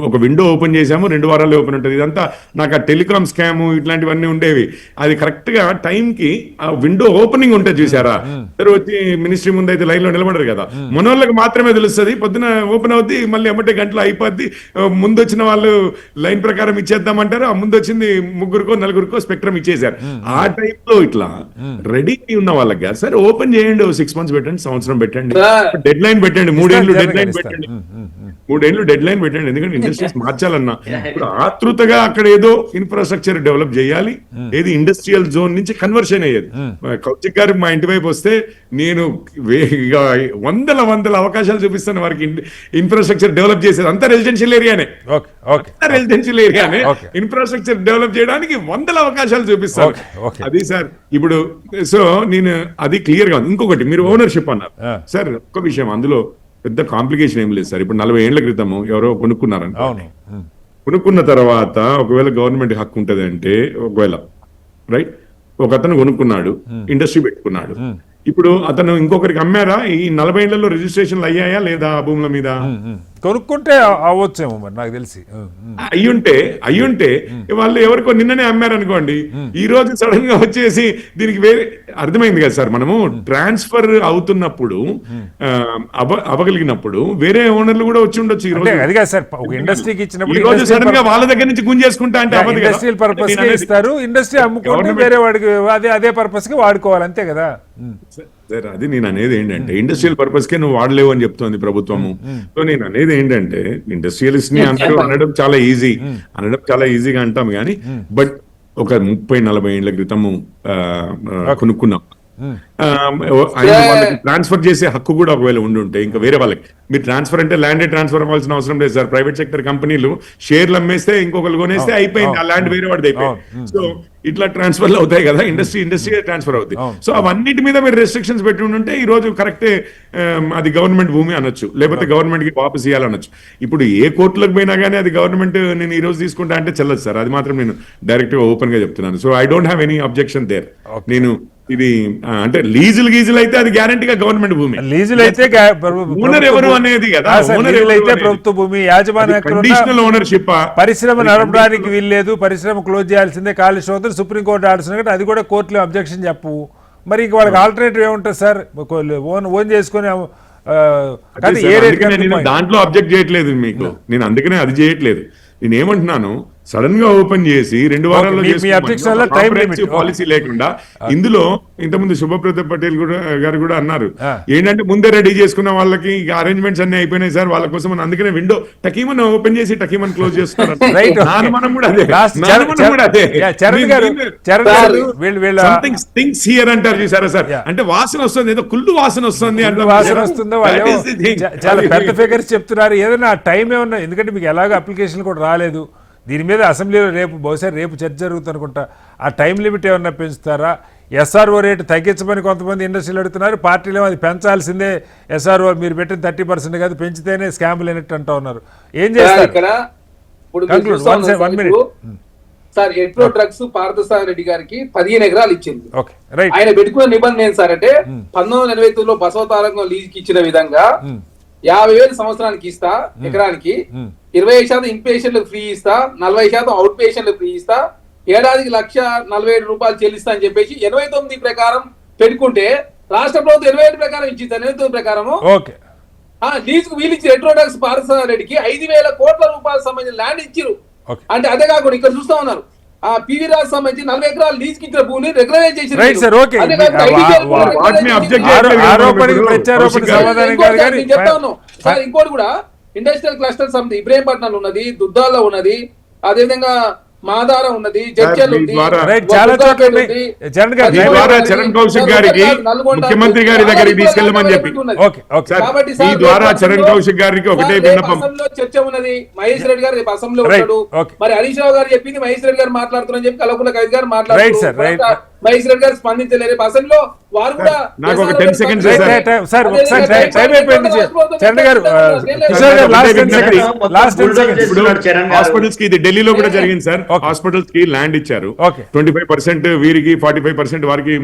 ఒక విండో ఓపెన్ చేసాము 2 వారాల్లో ఓపెన్ ఉంటుంది. ఇదంతా నాకు ఆ టెలికామ్ స్కామ్ ఇట్లాంటివన్నీ ఉండేవి. అది కరెక్ట్ గా టైంకి ఆ విండో ఓపెనింగ్ ఉంటుంది చూసారా, అందరూ వచ్చి మినిస్ట్రీ ముందు అయితే లైన్ లో నిలబడరు కదా, మనోళ్ళకి మాత్రమే తెలుస్తుంది. పొద్దున ఓపెన్ అవుద్ది, మళ్ళీ ఎమ్మటే గంటలో అయిపోద్ది. ముందు వచ్చిన వాళ్ళు లైన్ ప్రకారం ఇచ్చేద్దామంటారు, ఆ ముందు వచ్చింది 3-4 స్పెక్ట్రమ్ ఇచ్చేసారు. ఆ టైప్ లో ఇట్లా రెడీ ఉన్న వాళ్ళకి కాదు సార్, ఓపెన్ చేయండి, 6 months పెట్టండి, సంవత్సరం పెట్టండి, డెడ్ లైన్ పెట్టండి, 3 ఏళ్ళు డెడ్ లైన్ పెట్టండి, 3 ఏళ్ళు డెడ్ లైన్ పెట్టండి. ఎందుకంటే ఇండస్ట్రీస్ మార్చాలన్నా ఇప్పుడు ఆతృతగా అక్కడ ఏదో ఇన్ఫ్రాస్ట్రక్చర్ డెవలప్ చేయాలి, ఏది ఇండస్ట్రియల్ జోన్ నుంచి కన్వర్షన్ అయ్యేది. కౌశిక్ గారు మా ఇంటి వైపు వస్తే నేను వందల అవకాశాలు చూపిస్తాను వారికి, ఇన్ఫ్రాస్ట్రక్చర్ డెవలప్ చేసేది అంతా రెసిడెన్షియల్ ఏరియానే, రెసిడెన్షియల్ ఏరియానే ఇన్ఫ్రాస్ట్రక్చర్ డెవలప్ చేయడానికి 100 అవకాశాలు చూపిస్తాను. అది సార్ ఇప్పుడు సో నేను అది క్లియర్ గా ఉంది. ఇంకొకటి మీరు ఓనర్షిప్ అన్నారు సార్, ఒక్క విషయం అందులో పెద్ద కాంప్లికేషన్ ఏం లేదు సార్. ఇప్పుడు 40 ఏళ్ల క్రితము ఎవరో కొనుక్కున్నారంట, కొనుక్కున్న తర్వాత ఒకవేళ గవర్నమెంట్ హక్కు ఉంటది అంటే, ఒకవేళ రైట్ ఒక అతను కొనుక్కున్నాడు, ఇండస్ట్రీ పెట్టుకున్నాడు, ఇప్పుడు అతను ఇంకొకరికి అమ్మారా? ఈ 40 ఏళ్లలో రిజిస్ట్రేషన్లు అయ్యాయా లేదా ఆ భూముల మీద? కొనుక్కుంటే అవ్వచ్చేమో మరి నాకు తెలిసి. అయ్యుంటే వాళ్ళు ఎవరికో నిన్ననే అమ్మారనుకోండి, ఈ రోజు సడన్ గా వచ్చేసి దీనికి వేరే అర్థమైంది కదా సార్. మనము ట్రాన్స్ఫర్ అవుతున్నప్పుడు అవ్వగలిగినప్పుడు వేరే ఓనర్లు కూడా వచ్చి ఉండొచ్చు. ఈ రోజు అది కాదు సార్, ఒక ఇండస్ట్రీకి ఇచ్చినప్పుడు ఈ రోజు సడన్ గా వాళ్ళ దగ్గర నుంచి గుంజేసుకుంటా అంటే ఇండస్ట్రియల్ పర్పస్ ఇస్తారు, ఇండస్ట్రీ అమ్ముకుంటే వేరే వాడికి అదే పర్పస్ కి వాడుకోవాలి, అంతే కదా. సార్ అది నేను అనేది ఏంటంటే, ఇండస్ట్రియల్ పర్పస్ కే నువ్వు వాడలేవు అని చెప్తోంది ప్రభుత్వము. సో నేను అనేది ఏంటంటే, ఇండస్ట్రియలిస్ట్ ని అనడం చాలా ఈజీగా అంటాం కానీ, బట్ ఒక 30-40 ఏళ్ల క్రితము కొనుక్కున్నాం, వాళ్ళకి ట్రాన్స్ఫర్ చేసే హక్కు కూడా ఒకవేళ ఉండుంటే ఇంకా వేరే వాళ్ళకి, మీరు ట్రాన్స్ఫర్ అంటే ల్యాండ్ ట్రాన్స్ఫర్ అవ్వాల్సిన అవసరం లేదు సార్. ప్రైవేట్ సెక్టర్ కంపెనీలు షేర్లు అమ్మేస్తే ఇంకొకరు కొనేస్తే అయిపోయింది, ఆ ల్యాండ్ వేరే వాడిది అయిపోయింది. సో ఇట్లా ట్రాన్స్ఫర్లు అవుతాయి కదా, ఇండస్ట్రీ ట్రాన్స్ఫర్ అవుతుంది. సో అవన్నిటి మీద మీరు రెస్ట్రిక్షన్స్ పెట్టి ఉంటే ఈ రోజు కరెక్టే, అది గవర్నమెంట్ భూమి అనొచ్చు, లేకపోతే గవర్నమెంట్ కి వాపస్ ఇవ్వాలనొచ్చు. ఇప్పుడు ఏ కోర్టులకు పోయినా కానీ అది గవర్నమెంట్ నేను ఈ రోజు తీసుకుంటా అంటే చెల్లదు సార్. అది మాత్రం నేను డైరెక్ట్ గా ఓపెన్ గా చెప్తున్నాను. So I don't have any objection there. నేను ఇది అంటే లీజులు అయితే అది గ్యారంటీగా గవర్నమెంట్ భూమి. లీజులు అయితే ఓనర్ ఎవరు అనేది కదా, అయితే ప్రభుత్వ భూమి, యాజమాన్య కండిషనల్ ఓనర్షిప్. పరిశ్రమ నడపడానికి వీల్లేదు, పరిశ్రమ క్లోజ్ చేయాల్సిందే, కాలుష్యం సుప్రీంకోర్టు ఆర్డర్స్, అది కూడా కోర్టులో అబ్జెక్షన్ చెప్పు. మరి ఇంక వాళ్ళకి ఆల్టర్నేటివ్ ఏముంటుంది సార్? ఓన్ చేసుకుని దాంట్లో అబ్జెక్ట్ చేయట్లేదు మీకు, నేను అందుకనే అది చేయట్లేదు. నేను ఏమంటున్నాను, సడన్ గా ఓపెన్ చేసి 2 వారాల్లో పాలసీ లేకుండా, ఇందులో ఇంతకుముందు శుభప్రతాప్ పటేల్ గారు కూడా అన్నారు ఏంటంటే, ముందే రెడీ చేసుకున్న వాళ్ళకి అరేంజ్మెంట్స్ అన్ని అయిపోయినాయి సార్ వాళ్ళ కోసం, అందుకనే విండో టకీమన్ ఓపెన్ చేసి టకీమన్ క్లోజ్ చేస్తున్నారు. అంటారు చూసారా సార్, అంటే వాసన వస్తుంది, ఏదో కుళ్ళు వాసన వస్తుంది అంటే వాసన వస్తుందో చాలా పెద్ద ఫిగర్స్ చెప్తున్నారు. ఏదైనా టైం ఏమన్నా, ఎందుకంటే మీకు ఎలాగో అప్లికేషన్ కూడా రాలేదు దీని మీద, అసెంబ్లీలో బహుశా రేపు చర్చ జరుగుతుంది అనుకుంటా. ఆ టైం లిమిట్ ఏమన్నా పెంచుతారా? ఎస్ఆర్ఓ రేటు తగ్గించమని కొంతమంది ఇండస్ట్రీలు అడుగుతున్నారు, పార్టీలు అది పెంచాల్సిందే, ఎస్ఆర్ఓ మీరు పెట్టిన 30% కాదు పెంచితేనే స్కామ్ లేనట్టు అంటూ ఉన్నారు. ఏం చేస్తారు? సార్ ఎట్రో డ్రగ్స్ పార్థసారథి రెడ్డి గారికి 15 ఎకరాలు ఇచ్చింది. ఆయన పెట్టుకున్న నిబంధన ఏం సార్ అంటే, 1989లో బసవతారంగం లీజుకి ఇచ్చిన విధంగా 50,000 సంవత్సరానికి ఇస్తా, ఎకరానికి 20% ఇన్ పేషెంట్లకు ఫ్రీ ఇస్తా, 40% అవుట్ పేషెంట్లకు ఫ్రీ ఇస్తా, ఏడాదికి ₹1,47,000 చెల్లిస్తా అని చెప్పేసి 89 ప్రకారం పెట్టుకుంటే, రాష్ట్ర ప్రభుత్వం 27 ప్రకారం ఇచ్చింది. 89 ప్రకారము లీజుకు వీళ్ళు ఇచ్చి ఎట్రో డ్రగ్స్ పార్థసారథి రెడ్డికి 5,000 కోట్ల రూపాయల సంబంధించిన ల్యాండ్ ఇచ్చిరు. అంటే అదే కాకుండా ఇక్కడ చూస్తా ఉన్నారు, ఆ పివి రాజు సంబంధించి 40 ఎకరాలు లీజుకి ఇచ్చిన భూమిని రెగ్యులరైజ్ చేసి ఇంకోటి కూడా ఇండస్ట్రియల్ క్లస్టర్ సమితి ఇబ్రహీంపట్నం ఉన్నది, దుద్దాల్లో ఉన్నది, అదేవిధంగా మాదారం ఉన్నది, జడ్చల్ ఉంది, చరణ్ కౌశిక్ గారికి ముఖ్యమంత్రి గారి దగ్గరికి తీసుకెళ్ళమని చెప్పి ఈ ద్వారా చరణ్ కౌశిక్ గారికి ఒకటే విన్నపం. చర్చ ఉన్నది, మహేష్ రెడ్డి గారు రేపు అసెంబ్లీలో ఉన్నాడు, మరి హరీష్ రావు గారు చెప్పింది మహేష్ రెడ్డి గారు మాట్లాడుతున్నారని చెప్పి కల్వకుంట్ల కవిత గారు మాట్లాడుతున్నారు, మహేష్ రెడ్డి గారు స్పందించలేరు. రేపు అసెంబ్లీలో వారు కూడా నాకు ఒక 10 seconds హాస్పిటల్స్ కి ఇది ఢిల్లీలో కూడా జరిగింది సార్. హాస్పిటల్స్ కి ల్యాండ్ ఇచ్చారు. Okay. 25% వీరికి 45% వారికి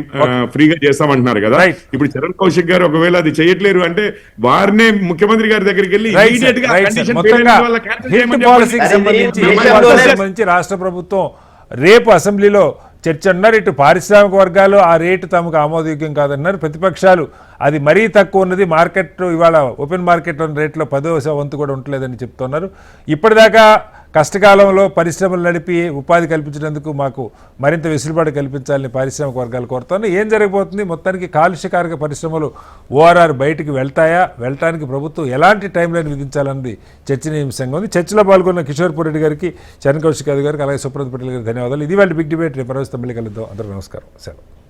ఫ్రీగా చేస్తామంటున్నారు కదా. Right. ఇప్పుడు చరణ్ కౌశిక్ గారు ఒకవేళ అది చేయట్లేరు అంటే వారినే ముఖ్యమంత్రి గారి దగ్గరికి వెళ్ళి రైట్ immediate గా సార్ condition మొత్తంగా parent వాళ్ళ cancel హిట్ చేయమని పాలసీకి చెప్పండి. సంబంధించి అది హిట్ దేశంలోనే- పాలసీకి సంబంధించి రాష్ట్ర ప్రభుత్వం రేపు అసెంబ్లీలో చర్చ అన్నారు. ఇటు పారిశ్రామిక వర్గాలు ఆ రేటు తమకు ఆమోదయోగ్యం కాదన్నారు. ప్రతిపక్షాలు అది మరీ తక్కువ ఉన్నది, మార్కెట్ ఇవాళ ఓపెన్ మార్కెట్ రేట్లో 10వ వంతు కూడా ఉండలేదని చెప్తున్నారు. ఇప్పటిదాకా కష్టకాలంలో పరిశ్రమలు నడిపి ఉపాధి కల్పించినందుకు మాకు మరింత వెసులుబాటు కల్పించాలని పారిశ్రామిక వర్గాలు కోరుతున్నాయి. ఏం జరగబోతుంది? మొత్తానికి కాలుష్యకారక పరిశ్రమలు ఓఆర్ఆర్ బయటికి వెళ్ళటానికి ప్రభుత్వం ఎలాంటి టైం లైన్ విధించాలన్నది చర్చనీయాంశంగా ఉంది. చర్చలో పాల్గొన్న కిషోర్ రెడ్డి గారికి, చరణ్ కౌశిక్ యాదవ్ గారికి, అలాగే సుప్రత్ పటేల్ గారికి ధన్యవాదాలు. ఇది వాళ్ళ బిగ్ డిబేట్. రేపు తమిళ కలుద్దాం. అందరూ నమస్కారం. సెలవు.